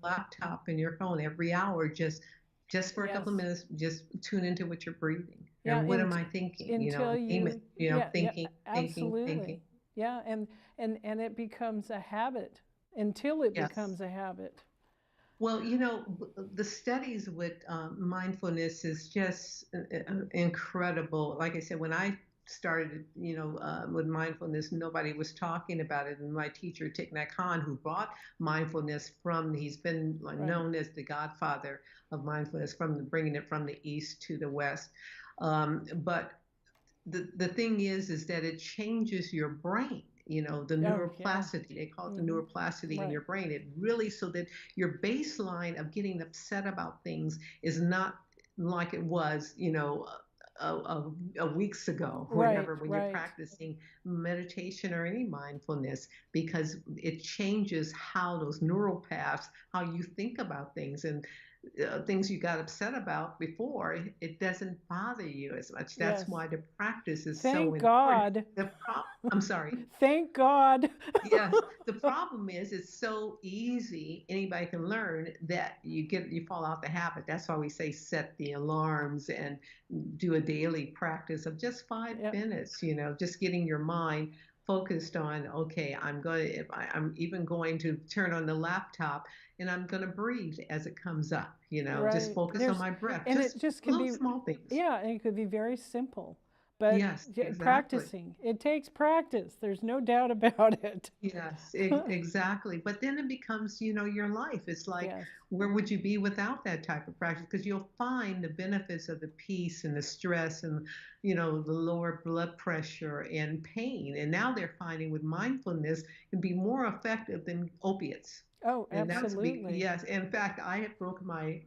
[SPEAKER 2] laptop and your phone every hour, just for a couple of
[SPEAKER 1] yes.
[SPEAKER 2] minutes, just tune into what you're breathing.
[SPEAKER 1] Yeah,
[SPEAKER 2] And what am I thinking?
[SPEAKER 1] until
[SPEAKER 2] Name it,
[SPEAKER 1] you, yeah, yeah,
[SPEAKER 2] thinking, thinking, thinking.
[SPEAKER 1] absolutely. Yeah, and it becomes a habit until it
[SPEAKER 2] Yes.
[SPEAKER 1] becomes a habit.
[SPEAKER 2] Well, the studies with mindfulness is just incredible. Like I said, when I started, with mindfulness, nobody was talking about it. And my teacher, Thich Nhat Hanh, who brought mindfulness he's been
[SPEAKER 1] Right.
[SPEAKER 2] known as the godfather of mindfulness, bringing it from the East to the West. But the thing is that it changes your brain, the
[SPEAKER 1] Oh, yeah.
[SPEAKER 2] neuroplasticity. They call it the
[SPEAKER 1] Mm-hmm.
[SPEAKER 2] neuroplasticity in
[SPEAKER 1] Right.
[SPEAKER 2] your brain. It really, so that your baseline of getting upset about things is not like it was, weeks ago,
[SPEAKER 1] Right.
[SPEAKER 2] whenever, when you're
[SPEAKER 1] Right.
[SPEAKER 2] practicing meditation or any mindfulness, because it changes how those neural paths, how you think about things. And things you got upset about before, it doesn't bother you as much. That's
[SPEAKER 1] Yes.
[SPEAKER 2] why the practice is so
[SPEAKER 1] Thank
[SPEAKER 2] important.
[SPEAKER 1] God.
[SPEAKER 2] I'm sorry.
[SPEAKER 1] Thank God.
[SPEAKER 2] Yes, the problem is it's so easy. Anybody can learn that you fall out the habit. That's why we say set the alarms and do a daily practice of just five
[SPEAKER 1] Yep.
[SPEAKER 2] minutes. Just getting your mind focused on, okay, I'm even going to turn on the laptop and I'm going to breathe as it comes up. Just
[SPEAKER 1] Right.
[SPEAKER 2] focus on my breath.
[SPEAKER 1] And
[SPEAKER 2] Just
[SPEAKER 1] it just can
[SPEAKER 2] little
[SPEAKER 1] be,
[SPEAKER 2] small things.
[SPEAKER 1] yeah, and it could be very simple. But
[SPEAKER 2] Yes, exactly.
[SPEAKER 1] practicing, it takes practice. There's no doubt about it.
[SPEAKER 2] Yes, exactly. But then it becomes, your life. It's like,
[SPEAKER 1] Yes.
[SPEAKER 2] where would you be without that type of practice? Because you'll find the benefits of the peace and the stress and, the lower blood pressure and pain. And now they're finding with mindfulness can be more effective than opiates.
[SPEAKER 1] Oh,
[SPEAKER 2] And
[SPEAKER 1] absolutely.
[SPEAKER 2] yes. In fact, I had broken my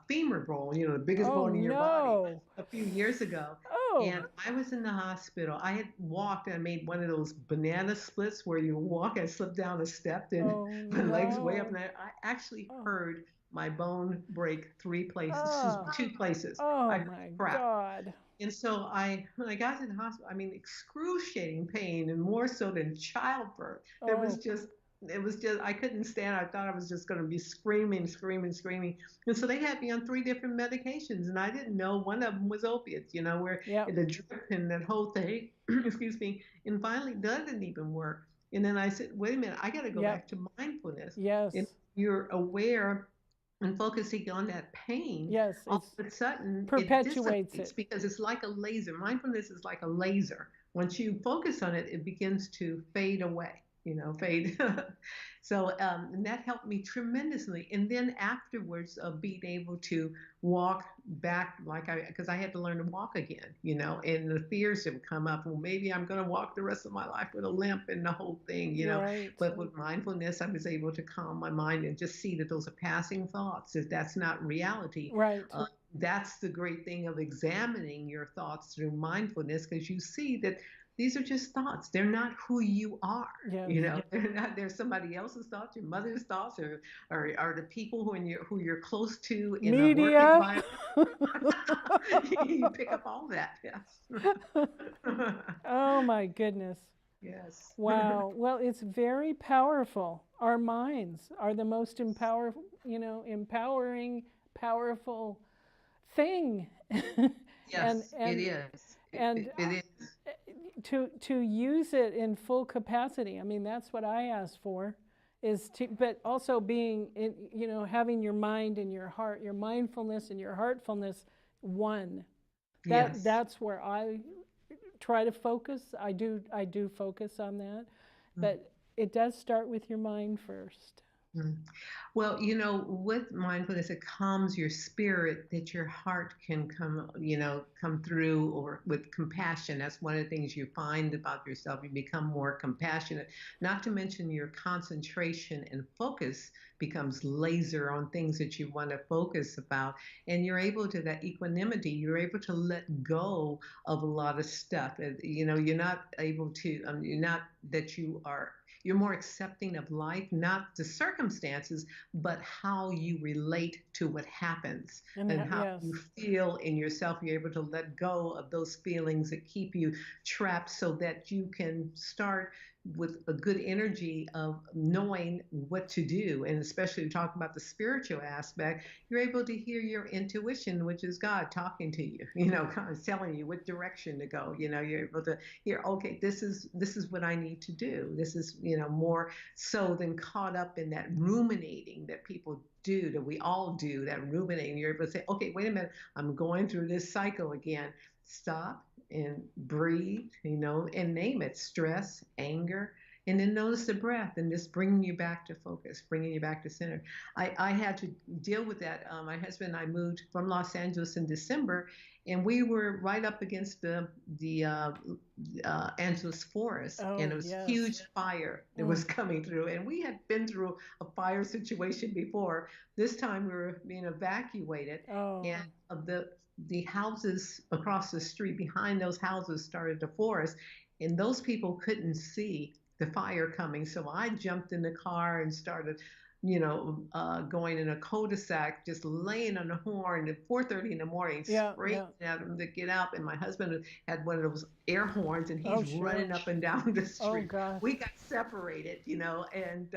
[SPEAKER 2] femur bone, the biggest
[SPEAKER 1] Oh,
[SPEAKER 2] bone in your body,
[SPEAKER 1] no.
[SPEAKER 2] a few years ago.
[SPEAKER 1] Oh,
[SPEAKER 2] And I was in the hospital. I had walked and I made one of those banana splits where you walk and slip down a step and
[SPEAKER 1] oh,
[SPEAKER 2] my legs way up.
[SPEAKER 1] no.
[SPEAKER 2] And I actually
[SPEAKER 1] Oh,
[SPEAKER 2] heard my bone break three places,
[SPEAKER 1] oh,
[SPEAKER 2] two places. I
[SPEAKER 1] oh
[SPEAKER 2] heard
[SPEAKER 1] my
[SPEAKER 2] crack.
[SPEAKER 1] God.
[SPEAKER 2] And so when I got to the hospital, I mean, excruciating pain and more so than childbirth. There was
[SPEAKER 1] Oh,
[SPEAKER 2] just it was just, I couldn't stand. I thought I was just going to be screaming, screaming, screaming. And so they had me on 3 different medications, and I didn't know one of them was opiates, where
[SPEAKER 1] Yep.
[SPEAKER 2] the drip and that whole thing, excuse me. And finally, that didn't even work. And then I said, wait a minute, I got to go
[SPEAKER 1] Yep.
[SPEAKER 2] back to mindfulness. And
[SPEAKER 1] Yes.
[SPEAKER 2] you're aware and focusing on that pain,
[SPEAKER 1] Yes.
[SPEAKER 2] all
[SPEAKER 1] It's
[SPEAKER 2] of a sudden it
[SPEAKER 1] perpetuates
[SPEAKER 2] dissipates
[SPEAKER 1] it.
[SPEAKER 2] because it's like a laser. Mindfulness is like a laser. Once you focus on it, it begins to fade away, fade. So, and that helped me tremendously. And then afterwards, of being able to walk back, because I had to learn to walk again, and the fears that would come up. Well, maybe I'm going to walk the rest of my life with a limp and the whole thing.
[SPEAKER 1] Right.
[SPEAKER 2] But with mindfulness, I was able to calm my mind and just see that those are passing thoughts, that that's not reality.
[SPEAKER 1] Right.
[SPEAKER 2] That's the great thing of examining your thoughts through mindfulness, because you see that these are just thoughts. They're not who you are.
[SPEAKER 1] Yes.
[SPEAKER 2] They're not. They're somebody else's thoughts, your mother's thoughts, or the people who you're close to in a work
[SPEAKER 1] Media.
[SPEAKER 2] environment. You pick up all that. Yes.
[SPEAKER 1] Oh my goodness.
[SPEAKER 2] Yes.
[SPEAKER 1] Wow. Well, it's very powerful. Our minds are the most empowering, powerful thing. and
[SPEAKER 2] Yes, it
[SPEAKER 1] and
[SPEAKER 2] is.
[SPEAKER 1] and
[SPEAKER 2] It is.
[SPEAKER 1] to use it in full capacity. I mean, that's what I ask for, is to, but also being in, having your mind and your heart, your mindfulness and your heartfulness one.
[SPEAKER 2] Yes.
[SPEAKER 1] That's where I try to focus. I do focus on that, but it does start with your mind first.
[SPEAKER 2] Mm. Well, with mindfulness, it calms your spirit that your heart can come through, or with compassion. That's one of the things you find about yourself. You become more compassionate, not to mention your concentration and focus becomes laser on things that you want to focus about. And you're able to, that equanimity, you're able to let go of a lot of stuff. You're not able to, you're not that you are you're more accepting of life, not the circumstances, but how you relate to what happens and how
[SPEAKER 1] Yes.
[SPEAKER 2] you feel in yourself. You're able to let go of those feelings that keep you trapped, so that you can start with a good energy of knowing what to do. And especially talking about the spiritual aspect, you're able to hear your intuition, which is God talking to you, kind of telling you what direction to go. You're able to hear, okay, this is what I need to do. This is, more so than caught up in that ruminating that people do, that we all do, that ruminating. You're able to say, okay, wait a minute, I'm going through this cycle again. Stop and breathe, and name it: stress, anger, and then notice the breath, and just bringing you back to focus, bringing you back to center. I had to deal with that. My husband and I moved from Los Angeles in December, and we were right up against the Angeles forest, and
[SPEAKER 1] Oh
[SPEAKER 2] it was
[SPEAKER 1] yes.
[SPEAKER 2] huge fire that was coming through. And we had been through a fire situation before. This time we were being evacuated,
[SPEAKER 1] Oh.
[SPEAKER 2] and of the houses across the street, behind those houses started the forest, and those people couldn't see the fire coming. So I jumped in the car and started, going in a cul-de-sac, just laying on the horn at 4:30 in the morning,
[SPEAKER 1] Yeah.
[SPEAKER 2] screaming at them to get out. And my husband had one of those air horns, and
[SPEAKER 1] Oh
[SPEAKER 2] he's
[SPEAKER 1] sure.
[SPEAKER 2] running up and down the
[SPEAKER 1] Oh
[SPEAKER 2] street.
[SPEAKER 1] gosh.
[SPEAKER 2] We got separated, and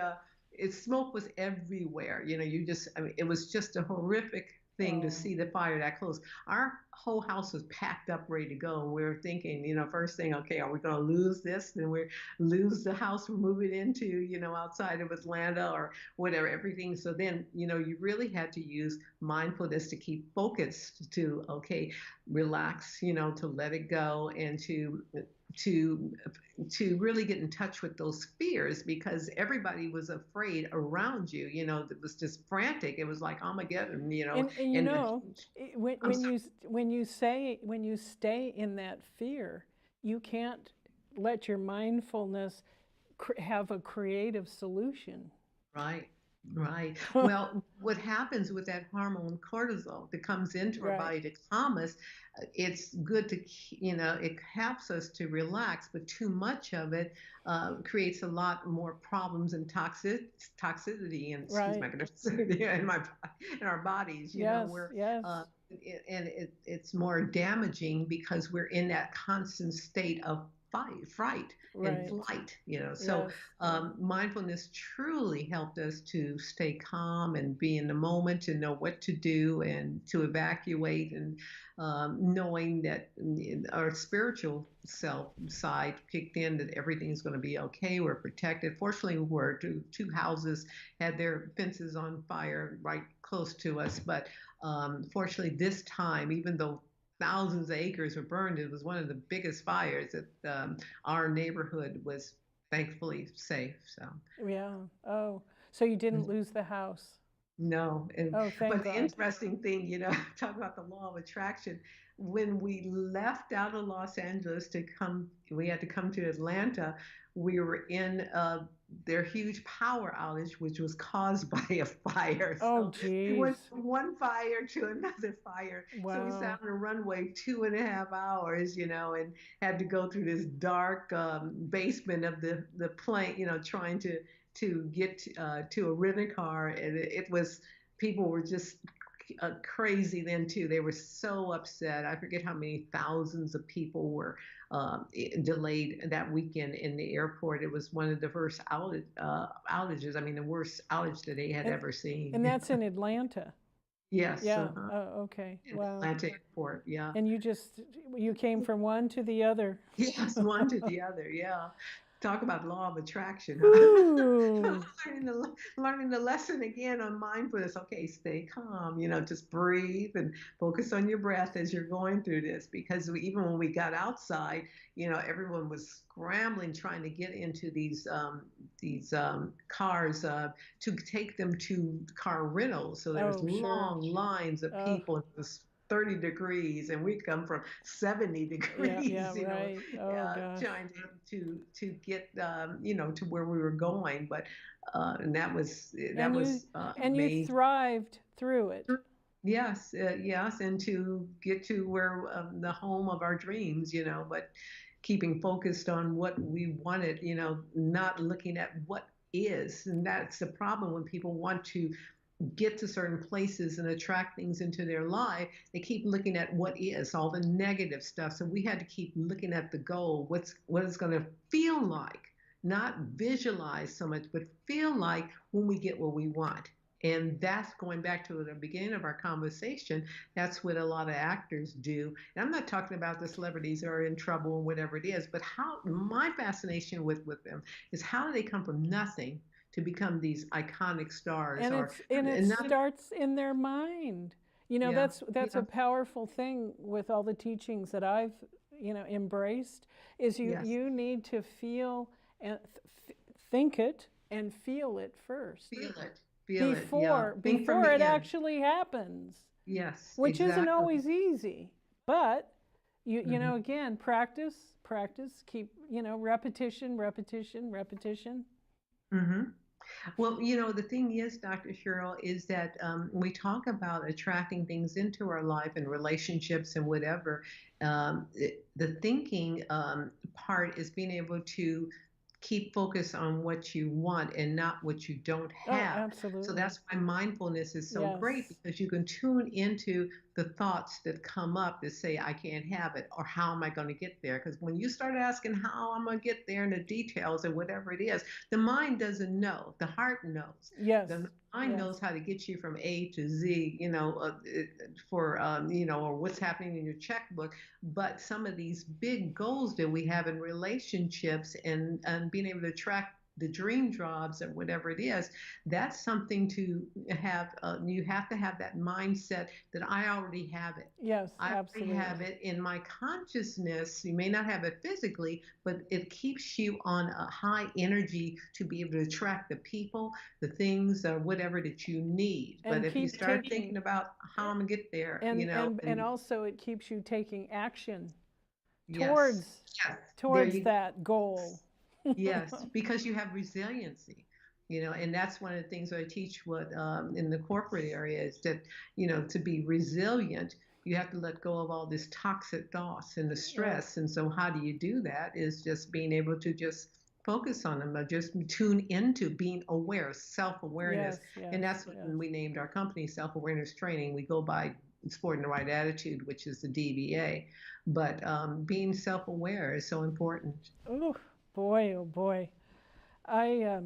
[SPEAKER 2] smoke was everywhere. I mean, it was just a horrific thing to see the fire that close. Our whole house was packed up, ready to go. And we were thinking, first thing, okay, are we going to lose this? Then we lose the house we're moving into, outside of Atlanta or whatever, everything. So then, you really had to use mindfulness to keep focused, to, okay, relax, to let it go, and to to really get in touch with those fears, because everybody was afraid around you. It was just frantic. It was like Armageddon.
[SPEAKER 1] And
[SPEAKER 2] And
[SPEAKER 1] when you stay in that fear, you can't let your mindfulness have a creative solution.
[SPEAKER 2] right. Right. Well, what happens with that hormone cortisol that comes into our
[SPEAKER 1] Right.
[SPEAKER 2] body to calm us, it's good to, it helps us to relax, but too much of it creates a lot more problems and toxicity, and excuse my
[SPEAKER 1] Right.
[SPEAKER 2] goodness, in our bodies,
[SPEAKER 1] Yes.
[SPEAKER 2] where
[SPEAKER 1] Yes.
[SPEAKER 2] it's more damaging because we're in that constant state of fright and
[SPEAKER 1] Right.
[SPEAKER 2] flight, you know. So
[SPEAKER 1] Yes. Yeah.
[SPEAKER 2] mindfulness truly helped us to stay calm and be in the moment, to know what to do and to evacuate, and knowing that our spiritual self side kicked in, that everything's going to be okay. We're protected. Fortunately, we were two houses had their fences on fire right close to us, but fortunately, this time, even though thousands of acres were burned, it was one of the biggest fires that our neighborhood was thankfully safe. So,
[SPEAKER 1] Yeah. Oh, so you didn't lose the house.
[SPEAKER 2] no,
[SPEAKER 1] Oh, thank
[SPEAKER 2] but the
[SPEAKER 1] God.
[SPEAKER 2] interesting thing, talk about the law of attraction. When we left out of Los Angeles we had to come to Atlanta. We were in their huge power outage, which was caused by a fire.
[SPEAKER 1] Oh,
[SPEAKER 2] So we
[SPEAKER 1] geez.
[SPEAKER 2] went from one fire to another fire. So we sat
[SPEAKER 1] Wow.
[SPEAKER 2] on a runway 2.5 hours, and had to go through this dark basement of the plane, trying to get to a rental car, and it was people were just crazy then too. They were so upset. I forget how many thousands of people were delayed that weekend in the airport. It was one of the worst outages. I mean, the worst outage that they had
[SPEAKER 1] And
[SPEAKER 2] ever
[SPEAKER 1] and
[SPEAKER 2] seen.
[SPEAKER 1] that's in Atlanta.
[SPEAKER 2] Yes,
[SPEAKER 1] Yeah. Oh, okay.
[SPEAKER 2] in
[SPEAKER 1] Wow.
[SPEAKER 2] Atlanta airport. Yeah.
[SPEAKER 1] And you came from one to the other.
[SPEAKER 2] Yes, one to the other. Yeah. Talk about law of attraction, huh?
[SPEAKER 1] Ooh.
[SPEAKER 2] learning the lesson again on mindfulness. Okay, stay calm, just breathe and focus on your breath as you're going through this. Because even when we got outside, everyone was scrambling trying to get into these cars to take them to car rentals. So there was
[SPEAKER 1] Oh, sure.
[SPEAKER 2] long lines of
[SPEAKER 1] Oh,
[SPEAKER 2] people. It was 30 degrees, and we come from 70
[SPEAKER 1] yeah, yeah,
[SPEAKER 2] degrees,
[SPEAKER 1] right. Oh gosh.
[SPEAKER 2] trying to get to where we were going. But and that was
[SPEAKER 1] And you and you
[SPEAKER 2] amazing.
[SPEAKER 1] thrived through it.
[SPEAKER 2] Yes, yes, and to get to where the home of our dreams, but keeping focused on what we wanted, not looking at what is. And that's the problem when people want to get to certain places and attract things into their life. They keep looking at what is, all the negative stuff. So we had to keep looking at the goal, what it's going to feel like, not visualize so much, but feel like when we get what we want. And that's going back to the beginning of our conversation. That's what a lot of actors do. And I'm not talking about the celebrities that are in trouble and whatever it is, but how my fascination with them is how do they come from nothing to become these iconic stars,
[SPEAKER 1] And
[SPEAKER 2] or
[SPEAKER 1] it
[SPEAKER 2] and not
[SPEAKER 1] starts in their mind.
[SPEAKER 2] yeah,
[SPEAKER 1] That's a
[SPEAKER 2] yeah,
[SPEAKER 1] powerful thing with all the teachings that I've, embraced is
[SPEAKER 2] yes,
[SPEAKER 1] you need to feel and think it and feel it first
[SPEAKER 2] feel it, yeah, think from
[SPEAKER 1] before
[SPEAKER 2] the
[SPEAKER 1] it
[SPEAKER 2] end.
[SPEAKER 1] actually happens,
[SPEAKER 2] Yes,
[SPEAKER 1] which isn't
[SPEAKER 2] exactly.
[SPEAKER 1] always easy. But
[SPEAKER 2] Hmm.
[SPEAKER 1] again, practice, keep, repetition, repetition, repetition.
[SPEAKER 2] Hmm. Well, the thing is, Dr. Cheryl, is that we talk about attracting things into our life and relationships and whatever. The thinking part is being able to keep focus on what you want and not what you don't
[SPEAKER 1] Oh,
[SPEAKER 2] have. So
[SPEAKER 1] absolutely.
[SPEAKER 2] that's why mindfulness is so great,
[SPEAKER 1] Yes.
[SPEAKER 2] because you can tune into the thoughts that come up that say, I can't have it, or how am I going to get there? Because when you start asking how I'm going to get there and the details and whatever it is, the mind doesn't know. The heart knows.
[SPEAKER 1] Yes.
[SPEAKER 2] The mind
[SPEAKER 1] Yes.
[SPEAKER 2] knows how to get you from A to Z, or what's happening in your checkbook. But some of these big goals that we have in relationships, and being able to track the dream jobs or whatever it is, that's something to have. You have to have that mindset that I already have it.
[SPEAKER 1] Yes,
[SPEAKER 2] I already have
[SPEAKER 1] absolutely.
[SPEAKER 2] it in my consciousness. You may not have it physically, but it keeps you on a high energy to be able to attract the people, the things, or whatever that you need. But
[SPEAKER 1] And
[SPEAKER 2] if you
[SPEAKER 1] keep
[SPEAKER 2] start
[SPEAKER 1] taking
[SPEAKER 2] thinking about how I'm gonna get there,
[SPEAKER 1] and
[SPEAKER 2] and
[SPEAKER 1] also it keeps you taking action
[SPEAKER 2] yes,
[SPEAKER 1] towards
[SPEAKER 2] yes, there
[SPEAKER 1] towards
[SPEAKER 2] you go.
[SPEAKER 1] that goal.
[SPEAKER 2] Yes, because you have resiliency, and that's one of the things I teach what in the corporate area is that, to be resilient, you have to let go of all this toxic thoughts and the
[SPEAKER 1] Yeah.
[SPEAKER 2] stress. And so how do you do that is just being able to just focus on them, or just tune into being aware, self-awareness.
[SPEAKER 1] Yes, yes,
[SPEAKER 2] And that's what
[SPEAKER 1] yes.
[SPEAKER 2] we named our company Self-Awareness Training. We go by sport and the right attitude, which is the DBA. But being self-aware is so important.
[SPEAKER 1] Oh boy, oh boy. I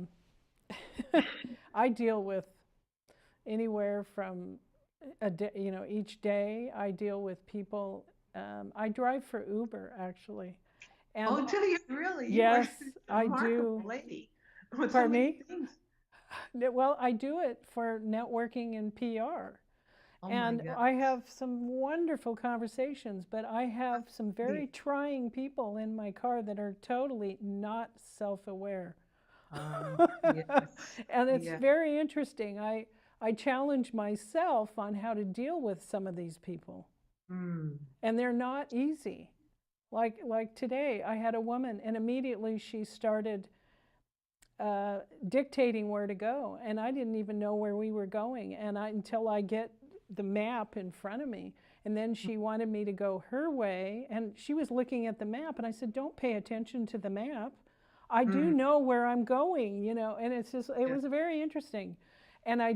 [SPEAKER 1] I deal with anywhere from a day, each day I deal with people. I drive for Uber actually, and
[SPEAKER 2] Oh, do you really? You are
[SPEAKER 1] yes,
[SPEAKER 2] a
[SPEAKER 1] I
[SPEAKER 2] remarkable
[SPEAKER 1] do.
[SPEAKER 2] lady with so
[SPEAKER 1] Pardon
[SPEAKER 2] many
[SPEAKER 1] me?
[SPEAKER 2] things.
[SPEAKER 1] Well, I do it for networking and PR.
[SPEAKER 2] Oh my
[SPEAKER 1] And
[SPEAKER 2] God.
[SPEAKER 1] I have some wonderful conversations, but I have some very
[SPEAKER 2] Neat.
[SPEAKER 1] trying people in my car that are totally not self aware.
[SPEAKER 2] Yes.
[SPEAKER 1] And it's
[SPEAKER 2] Yeah.
[SPEAKER 1] very interesting. I challenge myself on how to deal with some of these people,
[SPEAKER 2] Mm.
[SPEAKER 1] and they're not easy. Like today, I had a woman, and immediately she started dictating where to go, and I didn't even know where we were going, and until I get the map in front of me, and then she wanted me to go her way, and she was looking at the map, and I said, "Don't pay attention to the map. I do
[SPEAKER 2] Mm.
[SPEAKER 1] know where I'm going, and it's just it
[SPEAKER 2] Yeah.
[SPEAKER 1] was very interesting." And I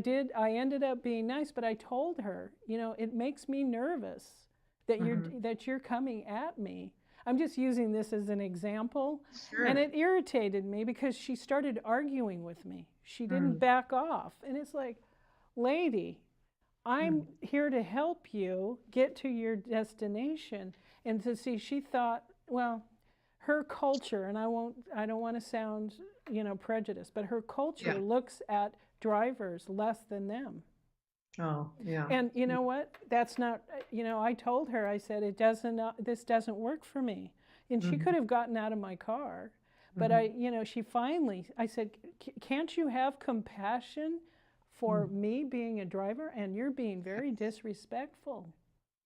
[SPEAKER 1] ended up being nice, but I told her, it makes me nervous
[SPEAKER 2] Hmm.
[SPEAKER 1] that you're coming at me. I'm just using this as an example. And
[SPEAKER 2] Sure.
[SPEAKER 1] it irritated me because she started arguing with me. She didn't
[SPEAKER 2] Mm.
[SPEAKER 1] back off. And it's like, lady, I'm
[SPEAKER 2] Mm.
[SPEAKER 1] here to help you get to your destination. And to see, she thought, well, her culture, and I don't want to sound, prejudiced, but her culture
[SPEAKER 2] Yeah.
[SPEAKER 1] looks at drivers less than them.
[SPEAKER 2] Oh, yeah.
[SPEAKER 1] And you know what? That's not, I told her, I said, this doesn't work for me. And she
[SPEAKER 2] Mm-hmm.
[SPEAKER 1] could have gotten out of my car. But
[SPEAKER 2] Mm-hmm.
[SPEAKER 1] she finally, I said, Can't you have compassion for
[SPEAKER 2] Mm.
[SPEAKER 1] me being a driver? And you're being very disrespectful.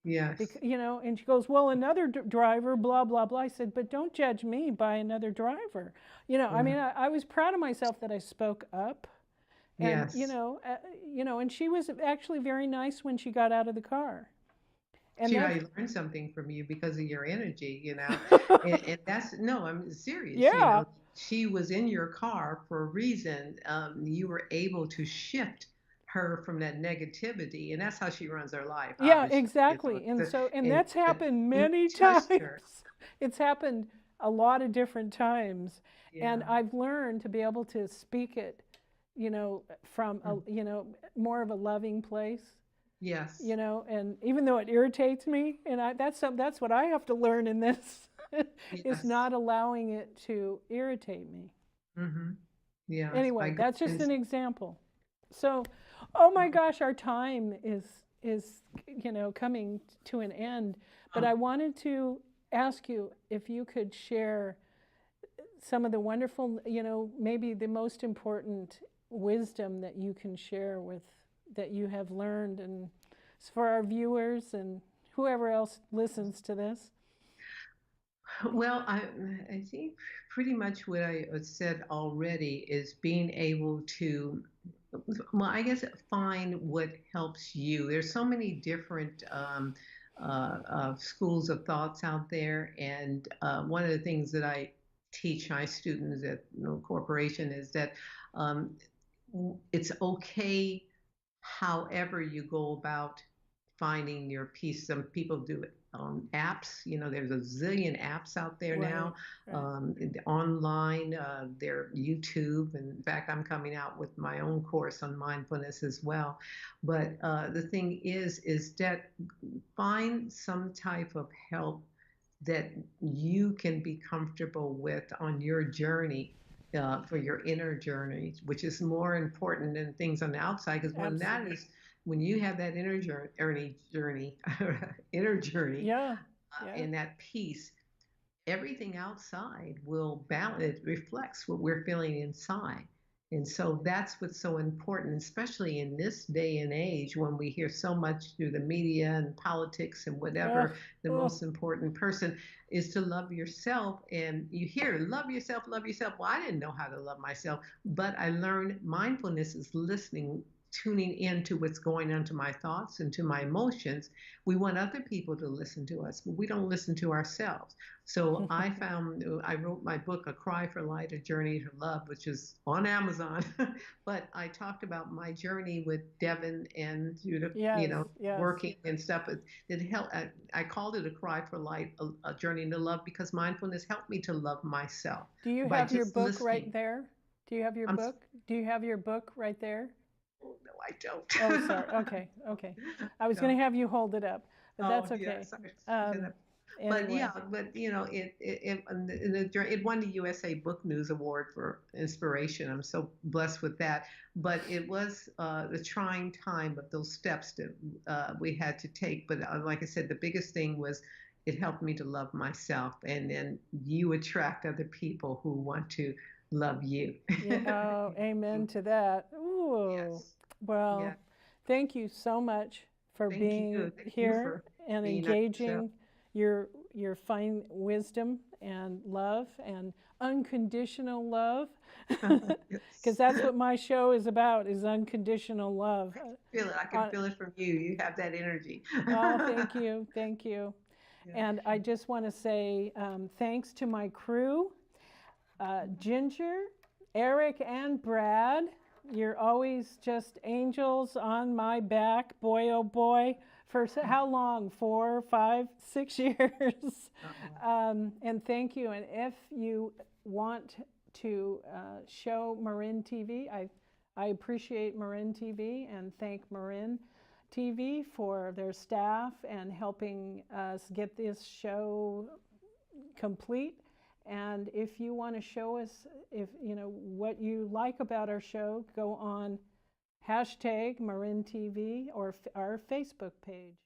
[SPEAKER 2] Yes.
[SPEAKER 1] And she goes, well, another driver, blah, blah, blah. I said, but don't judge me by another driver. I
[SPEAKER 2] Yeah.
[SPEAKER 1] mean, I was proud of myself that I spoke up and
[SPEAKER 2] Yes.
[SPEAKER 1] and she was actually very nice when she got out of the car. And
[SPEAKER 2] She
[SPEAKER 1] that's
[SPEAKER 2] I learned something from you because of your energy. And that's no, I'm serious.
[SPEAKER 1] yeah,
[SPEAKER 2] She was in your car for a reason. You were able to shift her from that negativity, and that's how she runs her life,
[SPEAKER 1] yeah,
[SPEAKER 2] obviously.
[SPEAKER 1] exactly. And
[SPEAKER 2] And
[SPEAKER 1] that's happened
[SPEAKER 2] you
[SPEAKER 1] many
[SPEAKER 2] touched
[SPEAKER 1] times.
[SPEAKER 2] her.
[SPEAKER 1] It's happened a lot of different times, and
[SPEAKER 2] Yeah.
[SPEAKER 1] I've learned to be able to speak it, from a
[SPEAKER 2] Mm.
[SPEAKER 1] more of a loving place.
[SPEAKER 2] Yes.
[SPEAKER 1] And even though it irritates me, and that's what I have to learn in this, is
[SPEAKER 2] Yes.
[SPEAKER 1] not allowing it to irritate me.
[SPEAKER 2] Mm-hmm. Yes. By
[SPEAKER 1] Anyway,
[SPEAKER 2] God.
[SPEAKER 1] that's just an example. So, oh my gosh, our time is coming to an end. But
[SPEAKER 2] Oh,
[SPEAKER 1] I wanted to ask you if you could share some of the wonderful, maybe the most important wisdom that you can share with that you have learned, and for our viewers and whoever else listens to this.
[SPEAKER 2] well, I think pretty much what I said already is being able to, well, I guess find what helps you. There's so many different schools of thoughts out there, and one of the things that I teach my students at corporation is that um, it's okay however you go about finding your peace. Some people do it on apps. There's a zillion apps out there
[SPEAKER 1] Right,
[SPEAKER 2] now,
[SPEAKER 1] right.
[SPEAKER 2] online, there YouTube. In fact, I'm coming out with my own course on mindfulness as well. But the thing is that find some type of help that you can be comfortable with on your journey, for your inner journey, which is more important than things on the outside. Because
[SPEAKER 1] Absolutely.
[SPEAKER 2] when you have that journey, inner journey,
[SPEAKER 1] Yeah, yeah,
[SPEAKER 2] and that peace, everything outside will balance. It reflects what we're feeling inside. And so that's what's so important, especially in this day and age when we hear so much through the media and politics and
[SPEAKER 1] ugh,
[SPEAKER 2] whatever. The
[SPEAKER 1] ugh,
[SPEAKER 2] most important person is to love yourself. And you hear, love yourself, love yourself. Well, I didn't know how to love myself, but I learned mindfulness is listening tuning into what's going on to my thoughts and to my emotions, we want other people to listen to us, but we don't listen to ourselves. So I wrote my book, A Cry for Light, A Journey to Love, which is on Amazon. But I talked about my journey with Devin and,
[SPEAKER 1] Yes, yes.
[SPEAKER 2] working and stuff. It helped. I called it A Cry for Light, a Journey to Love, because mindfulness helped me to love myself.
[SPEAKER 1] Do you
[SPEAKER 2] by
[SPEAKER 1] have your
[SPEAKER 2] just
[SPEAKER 1] book right
[SPEAKER 2] listening.
[SPEAKER 1] there? Do you have your
[SPEAKER 2] I'm
[SPEAKER 1] book? Do you have your book right there?
[SPEAKER 2] Oh, no, I don't.
[SPEAKER 1] Oh, sorry. Okay, okay. I was
[SPEAKER 2] No.
[SPEAKER 1] going to have you hold it up, but that's
[SPEAKER 2] Oh,
[SPEAKER 1] okay.
[SPEAKER 2] yes. But
[SPEAKER 1] Anyway.
[SPEAKER 2] yeah, it won the USA Book News Award for inspiration. I'm so blessed with that. But it was the trying time of those steps that we had to take. But like I said, the biggest thing was it helped me to love myself, and then you attract other people who want to love you.
[SPEAKER 1] Yeah, oh, amen to that. Ooh.
[SPEAKER 2] Yes.
[SPEAKER 1] Well,
[SPEAKER 2] Yeah.
[SPEAKER 1] thank you so much for
[SPEAKER 2] Thank
[SPEAKER 1] being
[SPEAKER 2] you. Thank you
[SPEAKER 1] here
[SPEAKER 2] for
[SPEAKER 1] and
[SPEAKER 2] being on the show.
[SPEAKER 1] engaging your fine wisdom and love and unconditional love, because that's what my show is about, is unconditional love.
[SPEAKER 2] Feel it. I can feel it from you. You have that energy.
[SPEAKER 1] Oh, thank you, thank you.
[SPEAKER 2] Yeah.
[SPEAKER 1] And I just want to say thanks to my crew, Ginger, Eric, and Brad. You're always just angels on my back, boy, oh boy. For how long? 4, 5, 6 years. And thank you. And if you want to show Marin TV, I appreciate Marin TV and thank Marin TV for their staff and helping us get this show complete. And if you want to show us what you like about our show, go on #MarinTV or our Facebook page.